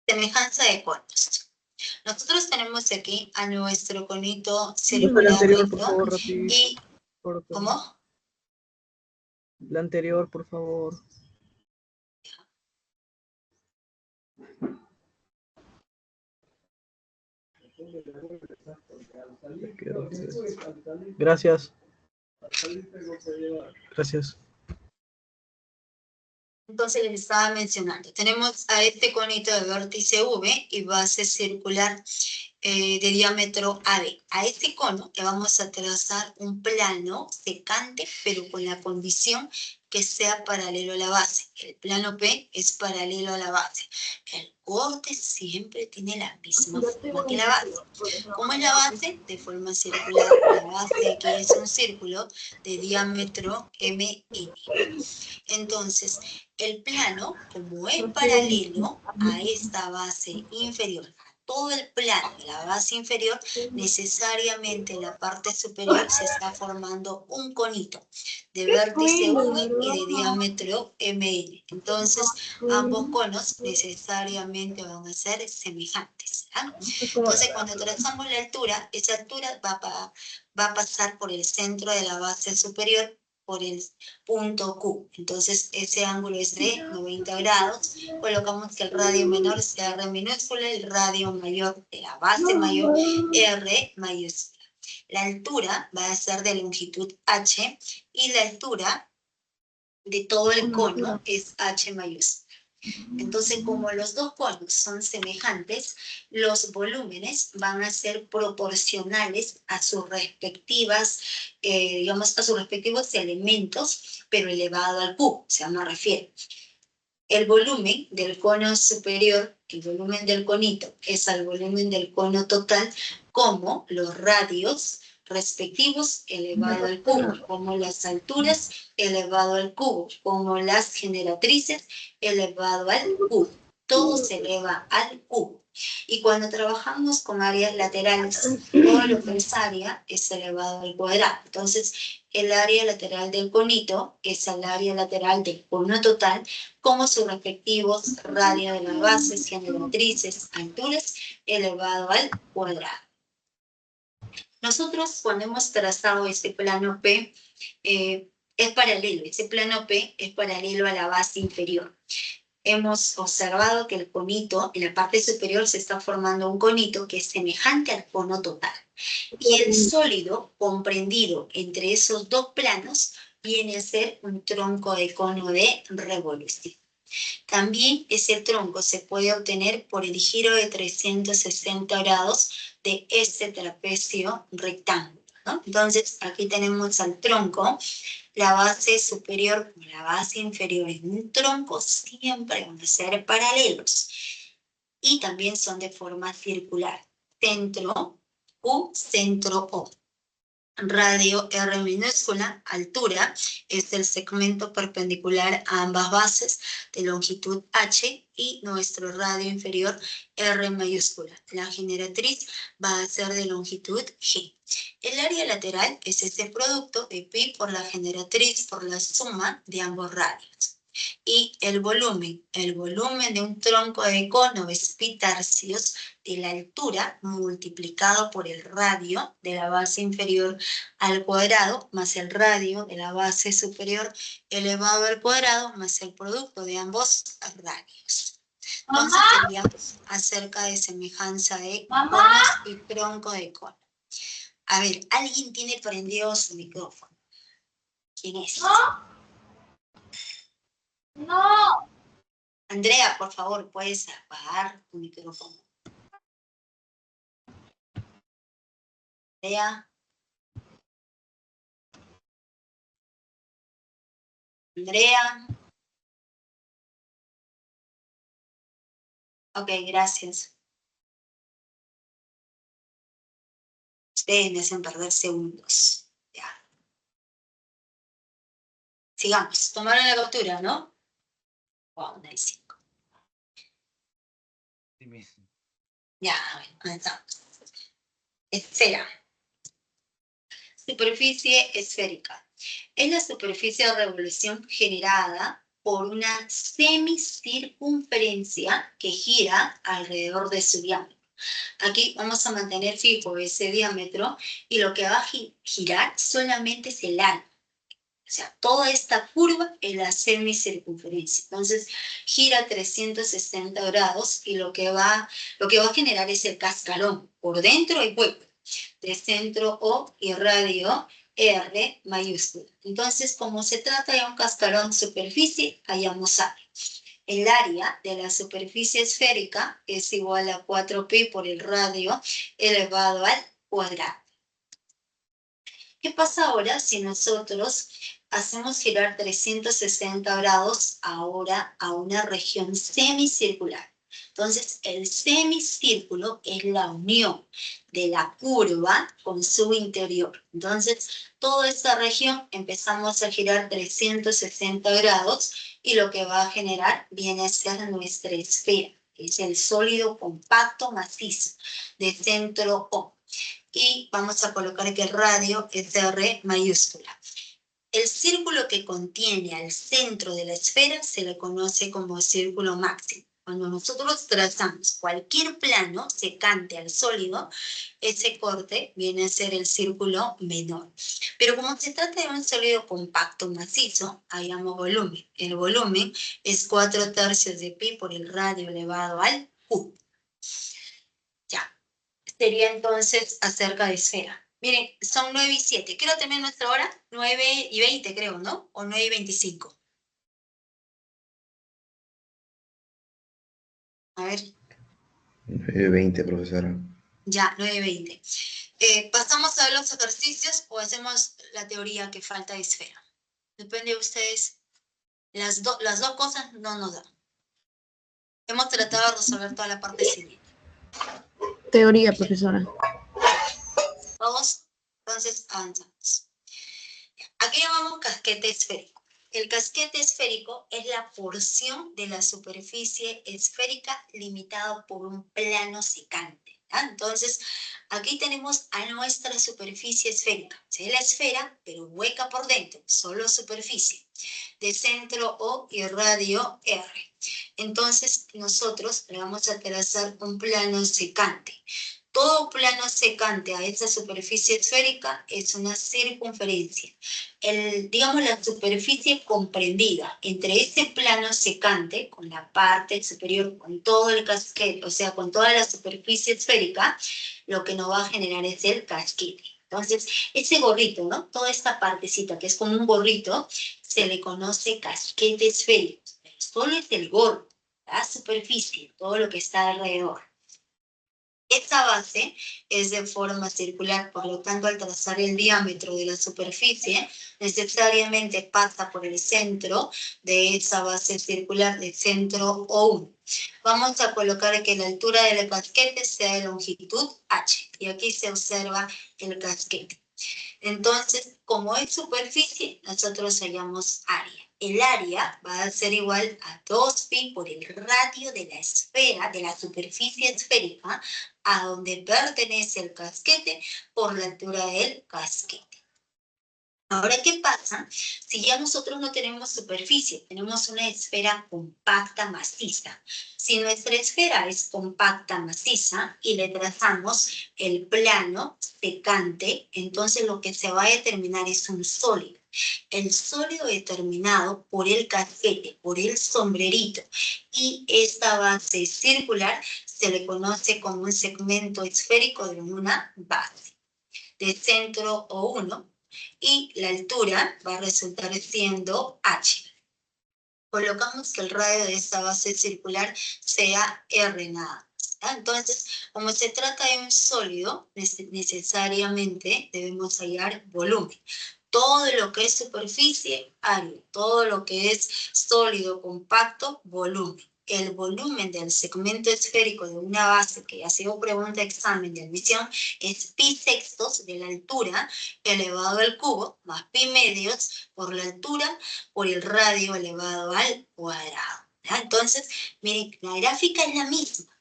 Semejanza de conos. Nosotros tenemos aquí a nuestro conito El circular anterior, por recto. favor, rápido. Y, ¿cómo? La anterior, por favor. Gracias. Gracias. Entonces les estaba mencionando, tenemos a este conito de vértice V y base circular de diámetro AB. A este cono le vamos a trazar un plano secante, pero con la condición que sea paralelo a la base. El plano P es paralelo a la base. El corte siempre tiene la misma forma que la base. ¿Cómo es la base? De forma circular. La base aquí es un círculo de diámetro MN. Entonces, el plano, como es paralelo a esta base inferior, a todo el plano de la base inferior, necesariamente en la parte superior se está formando un conito de vértice V y de diámetro MN. Entonces, ambos conos necesariamente van a ser semejantes. ¿Ah? Entonces, cuando trazamos la altura, esa altura va a pasar por el centro de la base superior, por el punto Q. Entonces, ese ángulo es de 90 grados. Colocamos que el radio menor sea R minúscula, el radio mayor de la base mayor, R mayúscula. La altura va a ser de longitud H y la altura de todo el cono es H mayúscula. Entonces, como los dos conos son semejantes, los volúmenes van a ser proporcionales a sus respectivas, a sus respectivos elementos, pero elevado al cubo. O sea, me refiero. El volumen del cono superior, el volumen del conito, es al volumen del cono total, como los radios respectivos elevado al cubo, como las alturas elevado al cubo, como las generatrices elevado al cubo. Todo se eleva al cubo. Y cuando trabajamos con áreas laterales, todo lo que es área es elevado al cuadrado. Entonces, el área lateral del conito es el área lateral del cono total, como sus respectivos radios de las bases, generatrices, alturas elevado al cuadrado. Nosotros cuando hemos trazado este plano P, es paralelo, ese plano P es paralelo a la base inferior. Hemos observado que el conito, en la parte superior se está formando un conito que es semejante al cono total. Y el sólido comprendido entre esos dos planos viene a ser un tronco de cono de revolución. También ese tronco se puede obtener por el giro de 360 grados de este trapecio rectángulo, ¿no? Entonces, aquí tenemos al tronco, la base superior con la base inferior en un tronco siempre van a ser paralelos y también son de forma circular. Centro U, centro O. Radio R minúscula, altura, es el segmento perpendicular a ambas bases de longitud H y nuestro radio inferior R mayúscula. La generatriz va a ser de longitud G. El área lateral es ese producto de pi por la generatriz por la suma de ambos radios. Y el volumen de un tronco de cono es pi tercios de la altura multiplicado por el radio de la base inferior al cuadrado más el radio de la base superior elevado al cuadrado más el producto de ambos radios. Entonces sería acerca de semejanza de conos y tronco de cono. A ver, ¿alguien tiene prendido su micrófono? ¿Quién es? No. Andrea, por favor, ¿puedes apagar tu micrófono? Andrea. Andrea. Ok, gracias. Ustedes me hacen perder segundos. Ya. Sigamos. Tomaron la captura, ¿no? Wow, nice. Ya, bueno, comenzamos. Esfera. Superficie esférica. Es la superficie de revolución generada por una semicircunferencia que gira alrededor de su diámetro. Aquí vamos a mantener fijo ese diámetro y lo que va a girar solamente es el área. O sea, toda esta curva es la semicircunferencia. Entonces, gira 360 grados y lo que va a generar es el cascarón. Por dentro hay hueco de centro O y radio R mayúscula. Entonces, como se trata de un cascarón superficie, hallamos área. El área de la superficie esférica es igual a 4pi por el radio elevado al cuadrado. ¿Qué pasa ahora si nosotros hacemos girar 360 grados ahora a una región semicircular? Entonces, el semicírculo es la unión de la curva con su interior. Entonces, toda esta región empezamos a girar 360 grados y lo que va a generar viene a ser nuestra esfera. Es el sólido compacto macizo de centro O. Y vamos a colocar que el radio es R mayúscula. El círculo que contiene al centro de la esfera se le conoce como círculo máximo. Cuando nosotros trazamos cualquier plano secante al sólido, ese corte viene a ser el círculo menor. Pero como se trata de un sólido compacto macizo, hallamos volumen. El volumen es 4/3 de pi por el radio elevado al Q. Ya. Sería entonces acerca de esfera. Miren, son 9:07. ¿Qué hora termina nuestra hora? 9:20 creo, ¿no? O 9:25. A ver. 9:20, profesora. Ya, 9:20. ¿Pasamos a ver los ejercicios o hacemos la teoría que falta de esfera? Depende de ustedes. Las dos cosas no nos dan. Hemos tratado de resolver toda la parte siguiente. Teoría, profesora. Todos, entonces avanzamos. Aquí llamamos casquete esférico. El casquete esférico es la porción de la superficie esférica limitada por un plano secante. Entonces, aquí tenemos a nuestra superficie esférica. Es la esfera, pero hueca por dentro, solo superficie, de centro O y radio R. Entonces, nosotros le vamos a trazar un plano secante. Todo plano secante a esa superficie esférica es una circunferencia. Digamos, la superficie comprendida entre ese plano secante, con la parte superior, con todo el casquete, o sea, con toda la superficie esférica, lo que nos va a generar es el casquete. Entonces, ese gorrito, ¿no? Toda esta partecita que es como un gorrito, se le conoce casquete esférico. Solo es el gorro, la superficie, todo lo que está alrededor. Esta base es de forma circular, por lo tanto, al trazar el diámetro de la superficie, necesariamente pasa por el centro de esa base circular de centro O1. Vamos a colocar que la altura del casquete sea de longitud h, y aquí se observa el casquete. Entonces, como es superficie, nosotros hallamos área. El área va a ser igual a 2pi por el radio de la esfera, de la superficie esférica, a donde pertenece el casquete por la altura del casquete. Ahora, ¿qué pasa si ya nosotros no tenemos superficie? Tenemos una esfera compacta maciza. Si nuestra esfera es compacta maciza y le trazamos el plano secante, entonces lo que se va a determinar es un sólido. El sólido determinado por el casquete, por el sombrerito, y esta base circular se le conoce como un segmento esférico de una base de centro O1, y la altura va a resultar siendo h. Colocamos que el radio de esta base circular sea r nada más. Entonces, como se trata de un sólido, necesariamente debemos hallar volumen. Todo lo que es superficie, área. Todo lo que es sólido, compacto, volumen. El volumen del segmento esférico de una base, que ha sido pregunta de examen de admisión, es pi sextos de la altura elevado al cubo, más pi medios por la altura por el radio elevado al cuadrado. Entonces, miren, la gráfica es la misma.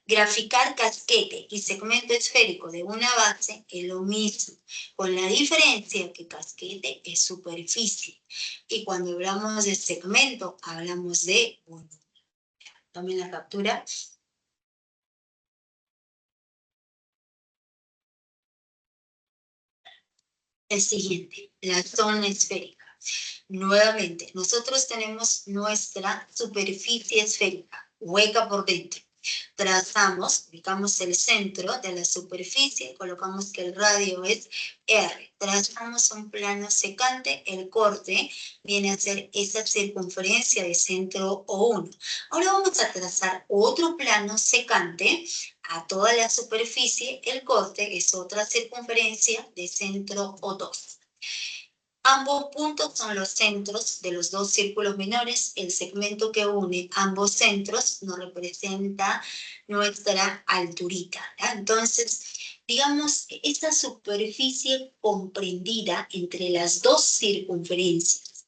Graficar casquete y segmento esférico de una base es lo mismo, con la diferencia que casquete es superficie. Y cuando hablamos de segmento, hablamos de volumen. Tomen la captura. el siguiente, la zona esférica. Nuevamente, nosotros tenemos nuestra superficie esférica, hueca por dentro. Trazamos, ubicamos el centro de la superficie, colocamos que el radio es R. Trazamos un plano secante, el corte viene a ser esa circunferencia de centro O1. Ahora vamos a trazar otro plano secante a toda la superficie, el corte es otra circunferencia de centro O2. Ambos puntos son los centros de los dos círculos menores. El segmento que une ambos centros nos representa nuestra alturita, ¿ya? Entonces, digamos, esta superficie comprendida entre las dos circunferencias.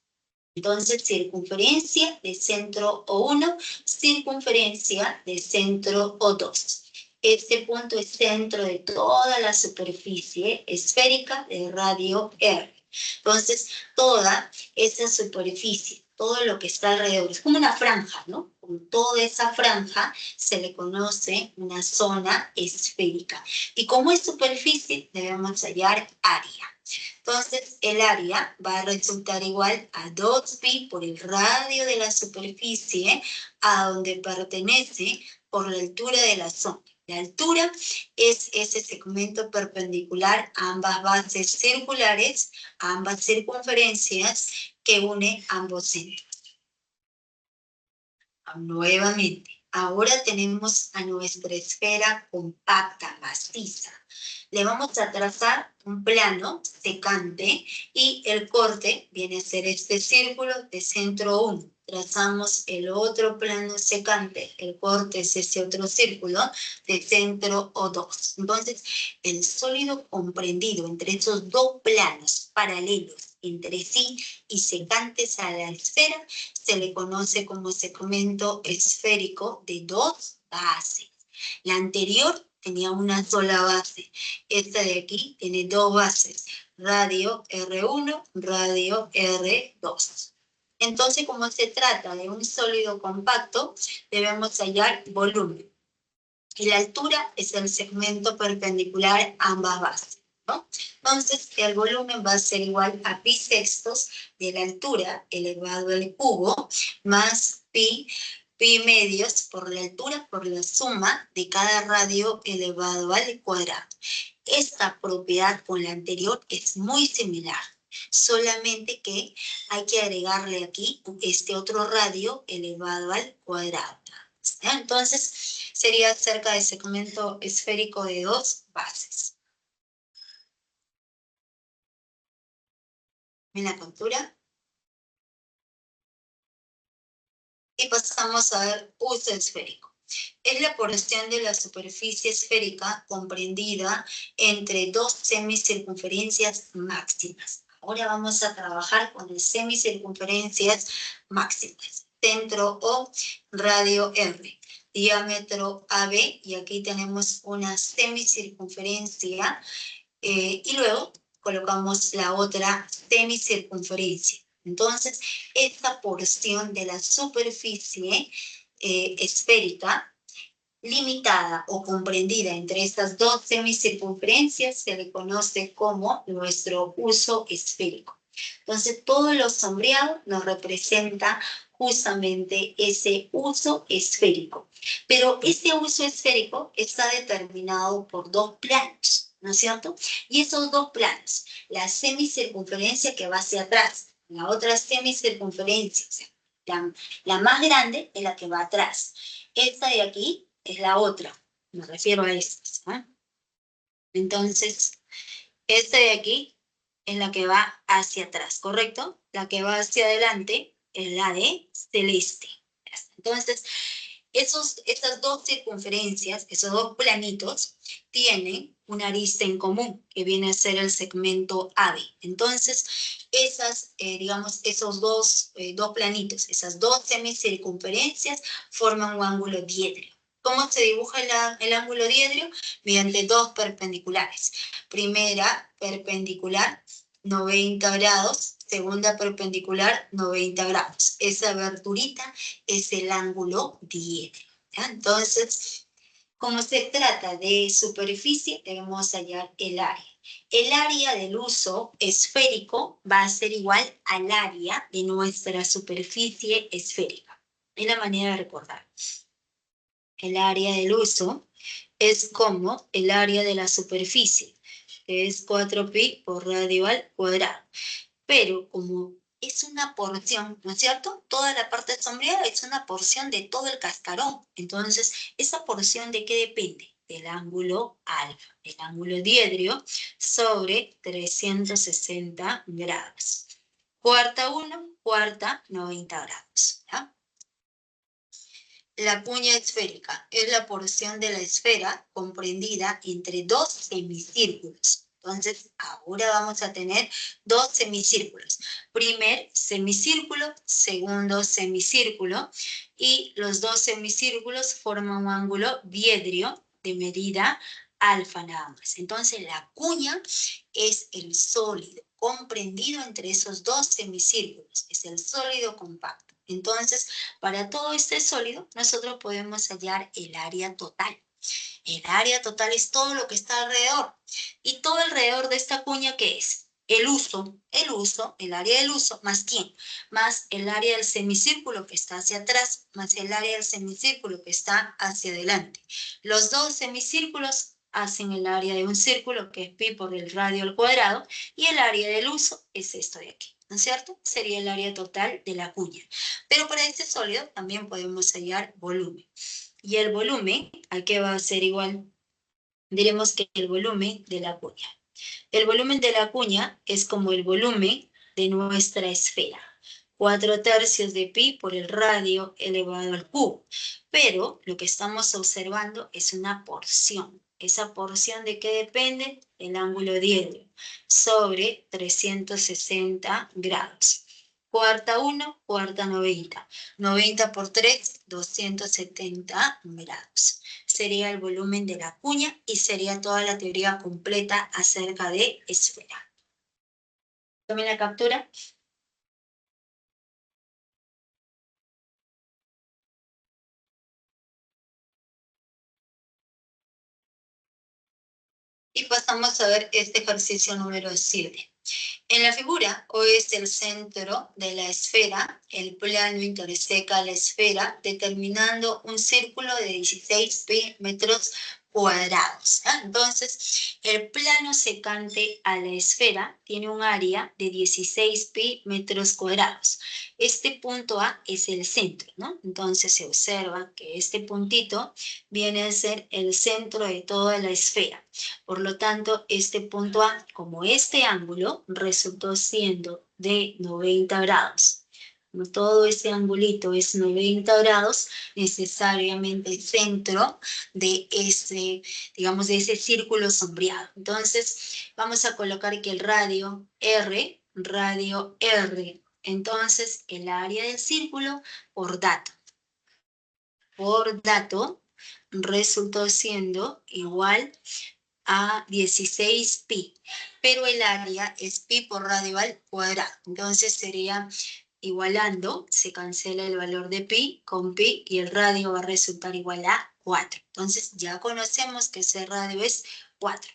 Entonces, circunferencia de centro O1, circunferencia de centro O2. Este punto es centro de toda la superficie esférica de radio R. Entonces, toda esa superficie, todo lo que está alrededor, es como una franja, ¿no? Con toda esa franja se le conoce una zona esférica. Y como es superficie, debemos hallar área. Entonces, el área va a resultar igual a 2pi por el radio de la superficie a donde pertenece por la altura de la zona. La altura es ese segmento perpendicular a ambas bases circulares, a ambas circunferencias que une ambos centros. Nuevamente, ahora tenemos a nuestra esfera compacta, maciza. Le vamos a trazar un plano secante y el corte viene a ser este círculo de centro 1. Trazamos el otro plano secante, el corte es ese otro círculo de centro O2. Entonces, el sólido comprendido entre esos dos planos paralelos entre sí y secantes a la esfera se le conoce como segmento esférico de dos bases. La anterior tenía una sola base. Esta de aquí tiene dos bases, radio R1, radio R2. Entonces, como se trata de un sólido compacto, debemos hallar volumen. Y la altura es el segmento perpendicular a ambas bases, ¿no? Entonces, el volumen va a ser igual a pi sextos de la altura elevado al cubo más pi medios por la altura por la suma de cada radio elevado al cuadrado. Esta propiedad con la anterior es muy similar, solamente que hay que agregarle aquí este otro radio elevado al cuadrado. Entonces, sería acerca del segmento esférico de dos bases. ¿Ven la captura? Y pasamos a ver uso esférico. Es la porción de la superficie esférica comprendida entre dos semicircunferencias máximas. Ahora vamos a trabajar con las semicircunferencias máximas. Centro O, radio R. Diámetro AB, y aquí tenemos una semicircunferencia, y luego colocamos la otra semicircunferencia. Entonces, esta porción de la superficie esférica, limitada o comprendida entre estas dos semicircunferencias, se le conoce como nuestro uso esférico. Entonces, todo lo sombreado nos representa justamente ese uso esférico. Pero ese uso esférico está determinado por dos planos, ¿no es cierto? Y esos dos planos, la semicircunferencia que va hacia atrás, la otra semicircunferencia, o sea, la más grande es la que va atrás. Esta de aquí es la otra, me refiero a esta, ¿eh? Entonces, esta de aquí es la que va hacia atrás, ¿correcto? La que va hacia adelante es la de celeste. Entonces, estas dos circunferencias, esos dos planitos, tienen una arista en común, que viene a ser el segmento AB. Entonces, digamos, esos dos planitos, esas dos semicircunferencias, forman un ángulo diédrico. ¿Cómo se dibuja el ángulo diédrico? Mediante dos perpendiculares. Primera perpendicular, 90 grados. Segunda perpendicular, 90 grados. Esa aberturita es el ángulo diédrico, ¿ya? Entonces, como se trata de superficie, debemos hallar el área. el área del uso esférico va a ser igual al área de nuestra superficie esférica. Es la manera de recordar. El área del uso es como el área de la superficie, que es 4pi por radio al cuadrado. Pero como es una porción, ¿no es cierto? Toda la parte sombreada es una porción de todo el cascarón. Entonces, ¿esa porción de qué depende? Del ángulo alfa, el ángulo diedrio, sobre 360 grados. Cuarta 1, cuarta 90 grados. ¿Ya? La cuña esférica es la porción de la esfera comprendida entre dos semicírculos. Entonces, ahora vamos a tener dos semicírculos. Primer semicírculo, segundo semicírculo, y los dos semicírculos forman un ángulo diedrio de medida alfa nada más. Entonces, la cuña es el sólido comprendido entre esos dos semicírculos. Es el sólido compacto. Entonces, para todo este sólido, nosotros podemos hallar el área total. El área total es todo lo que está alrededor. Y todo alrededor de esta cuña, ¿qué es? El área del uso, ¿más quién? Más el área del semicírculo que está hacia atrás, más el área del semicírculo que está hacia adelante. Los dos semicírculos hacen el área de un círculo, que es pi por el radio al cuadrado, y el área del uso es esto de aquí, ¿no es cierto? Sería el área total de la cuña. Pero para este sólido también podemos hallar volumen. Y el volumen, ¿a qué va a ser igual? Diremos que el volumen de la cuña. El volumen de la cuña es como el volumen de nuestra esfera. 4/3 de pi por el radio elevado al cubo. Pero lo que estamos observando es una porción. ¿Esa porción de qué depende? El ángulo diedro sobre 360 grados. Cuarta 1, cuarta 90. 90 por 3, 270 grados. Sería el volumen de la cuña y sería toda la teoría completa acerca de esfera. Tomen la captura. Y pasamos a ver este ejercicio número 7. En la figura, O es el centro de la esfera, el plano interseca la esfera, determinando un círculo de 16 metros cuadrados. Entonces, el plano secante a la esfera tiene un área de 16 metros cuadrados. Este punto A es el centro, ¿no? Entonces, se observa que este puntito viene a ser el centro de toda la esfera. Por lo tanto, este punto A, como este ángulo, resultó siendo de 90 grados. Como todo ese angulito es 90 grados, necesariamente el centro de ese, digamos, de ese círculo sombreado. Entonces, vamos a colocar que el radio R, entonces el área del círculo por dato, resultó siendo igual a 16 pi, pero el área es pi por radio al cuadrado. Entonces sería igualando, se cancela el valor de pi con pi y el radio va a resultar igual a 4. Entonces ya conocemos que ese radio es 4.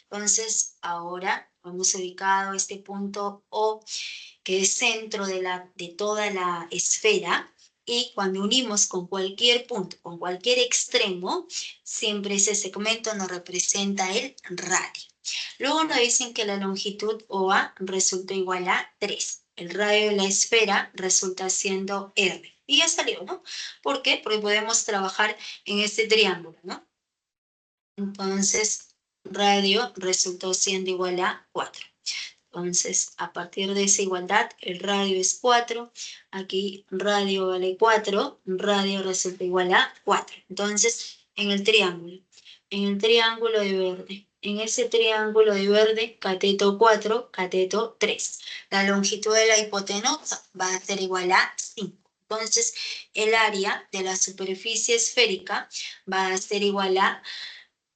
Entonces ahora hemos ubicado este punto O, que es centro de toda la esfera, y cuando unimos con cualquier punto, con cualquier extremo, siempre ese segmento nos representa el radio. Luego nos dicen que la longitud OA resulta igual a 3. El radio de la esfera resulta siendo R. Y ya salió, ¿no? ¿Por qué? Porque podemos trabajar en este triángulo, ¿no? Entonces, radio resultó siendo igual a 4. Entonces, a partir de esa igualdad, el radio es 4. Aquí radio vale 4. Radio resulta igual a 4. Entonces, en el triángulo de verde. En ese triángulo de verde, cateto 4, cateto 3. La longitud de la hipotenusa va a ser igual a 5. Entonces, el área de la superficie esférica va a ser igual a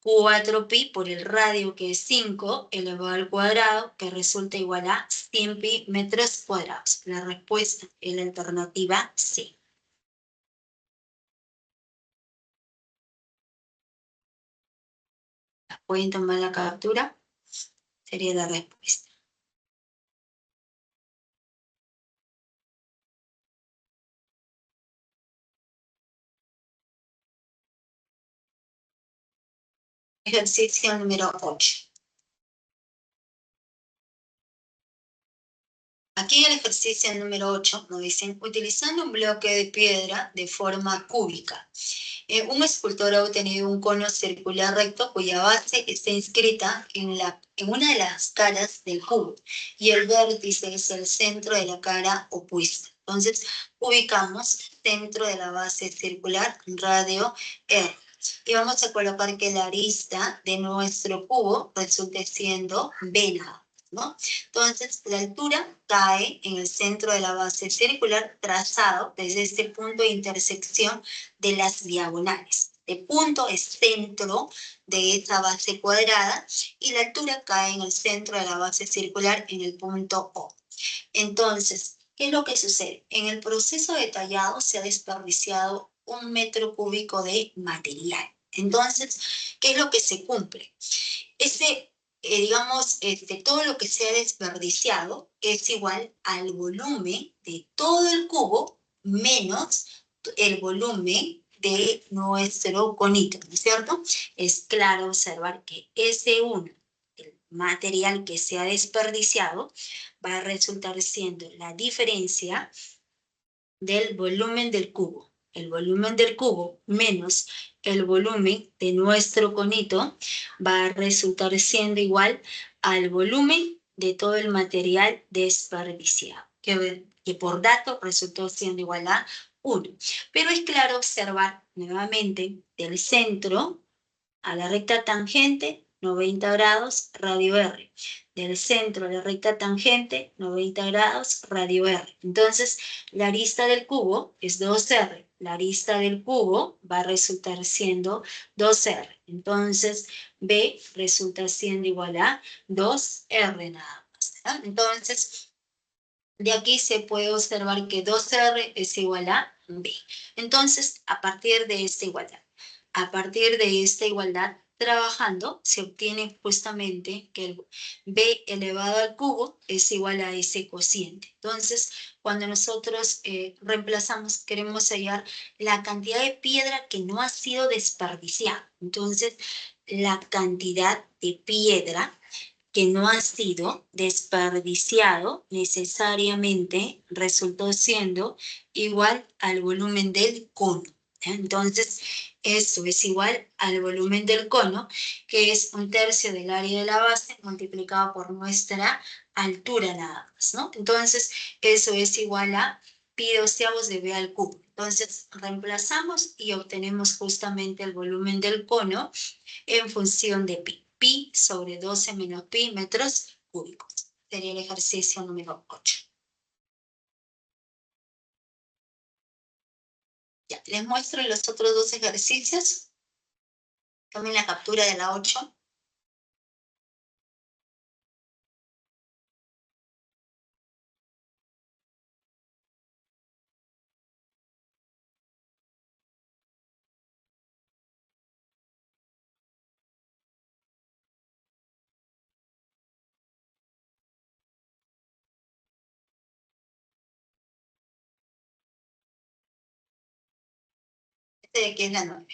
4pi por el radio, que es 5 elevado al cuadrado, que resulta igual a 100 pi metros cuadrados. La respuesta es la alternativa C. ¿Pueden tomar la captura? Sería la respuesta. Ejercicio número 8. Aquí en el ejercicio número 8 nos dicen, utilizando un bloque de piedra de forma cúbica, un escultor ha obtenido un cono circular recto cuya base está inscrita en una de las caras del cubo y el vértice es el centro de la cara opuesta. Entonces, ubicamos centro de la base circular, radio R. Y vamos a colocar que la arista de nuestro cubo resulte siendo B, ¿no? Entonces, la altura cae en el centro de la base circular trazado desde este punto de intersección de las diagonales. El punto es centro de esta base cuadrada y la altura cae en el centro de la base circular en el punto O. Entonces, ¿qué es lo que sucede? En el proceso de tallado se ha desperdiciado 1 metro cúbico de material. Entonces, ¿qué es lo que se cumple? Todo lo que se ha desperdiciado es igual al volumen de todo el cubo menos el volumen de nuestro conito, ¿no es cierto? Es claro observar que S1, el material que se ha desperdiciado, va a resultar siendo la diferencia del volumen del cubo. El volumen del cubo menos el volumen de nuestro conito va a resultar siendo igual al volumen de todo el material desperdiciado, que por dato resultó siendo igual a 1. Pero es claro observar nuevamente del centro a la recta tangente 90 grados radio R. Del centro a la recta tangente 90 grados radio R. Entonces, la arista del cubo es 2R. La arista del cubo va a resultar siendo 2R. Entonces, B resulta siendo igual a 2R nada más, ¿no? Entonces, de aquí se puede observar que 2R es igual a B. Entonces, a partir de esta igualdad, trabajando, se obtiene justamente que el b elevado al cubo es igual a ese cociente. Entonces, cuando nosotros reemplazamos, queremos hallar la cantidad de piedra que no ha sido desperdiciada. Entonces, la cantidad de piedra que no ha sido desperdiciado necesariamente resultó siendo igual al volumen del cono. Entonces, eso es igual al volumen del cono, que es 1/3 del área de la base multiplicado por nuestra altura nada más, ¿no? Entonces, eso es igual a pi² de b al cubo. Entonces, reemplazamos y obtenemos justamente el volumen del cono en función de pi. Pi sobre 12 menos pi metros cúbicos. Sería el ejercicio número 8. Ya, les muestro los otros 2 ejercicios. Tomen la captura de la 8. De aquí es la 9.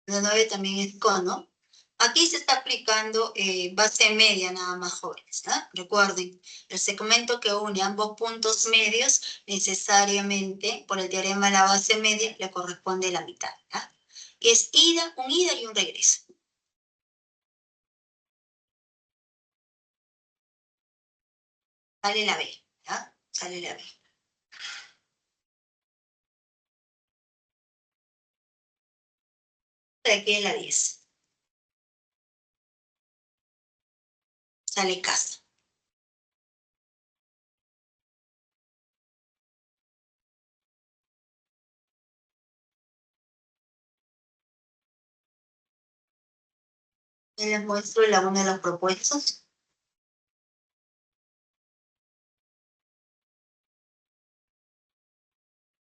La 9 también es cono. Aquí se está aplicando base media nada más, jóvenes, ¿no? Recuerden, el segmento que une ambos puntos medios necesariamente por el teorema de la base media le corresponde la mitad, ¿no? Es un ida y un regreso. Sale la B, ¿ya? Sale la B. De aquí es la 10. Sale casa. Les muestro uno de los propuestos.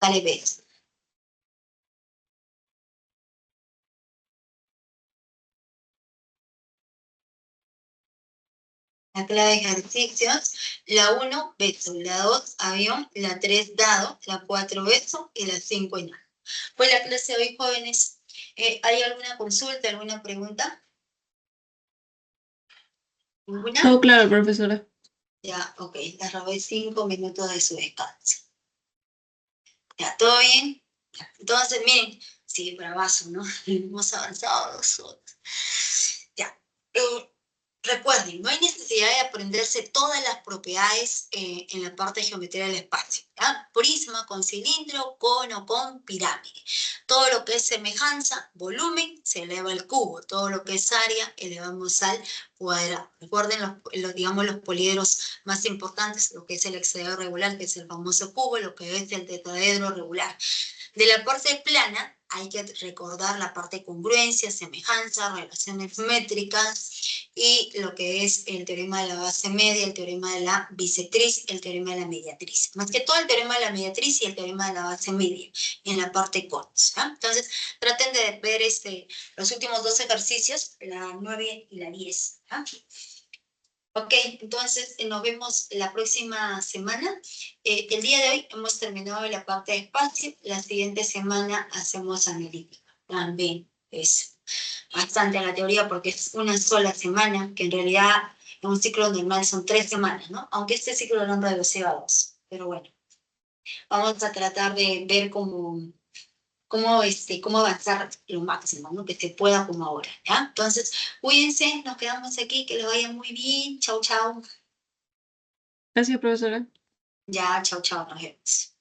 Sale B. La clave de ejercicios, la 1, beso, la 2, avión, la 3, dado, la 4, beso y la 5, enano. Pues la clase de hoy, jóvenes, ¿hay alguna consulta, alguna pregunta? ¿Ninguna? Todo claro, profesora. Ya, ok, les robé 5 minutos de su descanso. Ya, ¿todo bien? Entonces, miren, sí, bravazo, ¿no? Hemos avanzado nosotros. Ya, recuerden, no hay necesidad de aprenderse todas las propiedades en la parte de geometría del espacio. ¿Ya? Prisma con cilindro, cono con pirámide. Todo lo que es semejanza, volumen, se eleva al cubo. Todo lo que es área, elevamos al cuadrado. Recuerden digamos, los poliedros más importantes, lo que es el hexaedro regular, que es el famoso cubo, lo que es el tetraedro regular. De la parte plana hay que recordar la parte de congruencia, semejanza, relaciones métricas y lo que es el teorema de la base media, el teorema de la bisectriz, el teorema de la mediatriz. Más que todo el teorema de la mediatriz y el teorema de la base media en la parte conos. ¿Ah? Entonces, traten de ver los últimos 2 ejercicios, la 9 y la 10. ¿Ah? Ok, entonces nos vemos la próxima semana. El día de hoy hemos terminado la parte de espacio. La siguiente semana hacemos analítica. También es bastante la teoría porque es una sola semana, que en realidad en un ciclo normal son 3 semanas, ¿no? Aunque este ciclo no reduce a 2. Pero bueno, vamos a tratar de ver cómo avanzar lo máximo, ¿no? Que se pueda como ahora, ¿ya? Entonces, cuídense, nos quedamos aquí, que les vaya muy bien. Chau, chau. Gracias, profesora. Ya, chau, chau, nos vemos.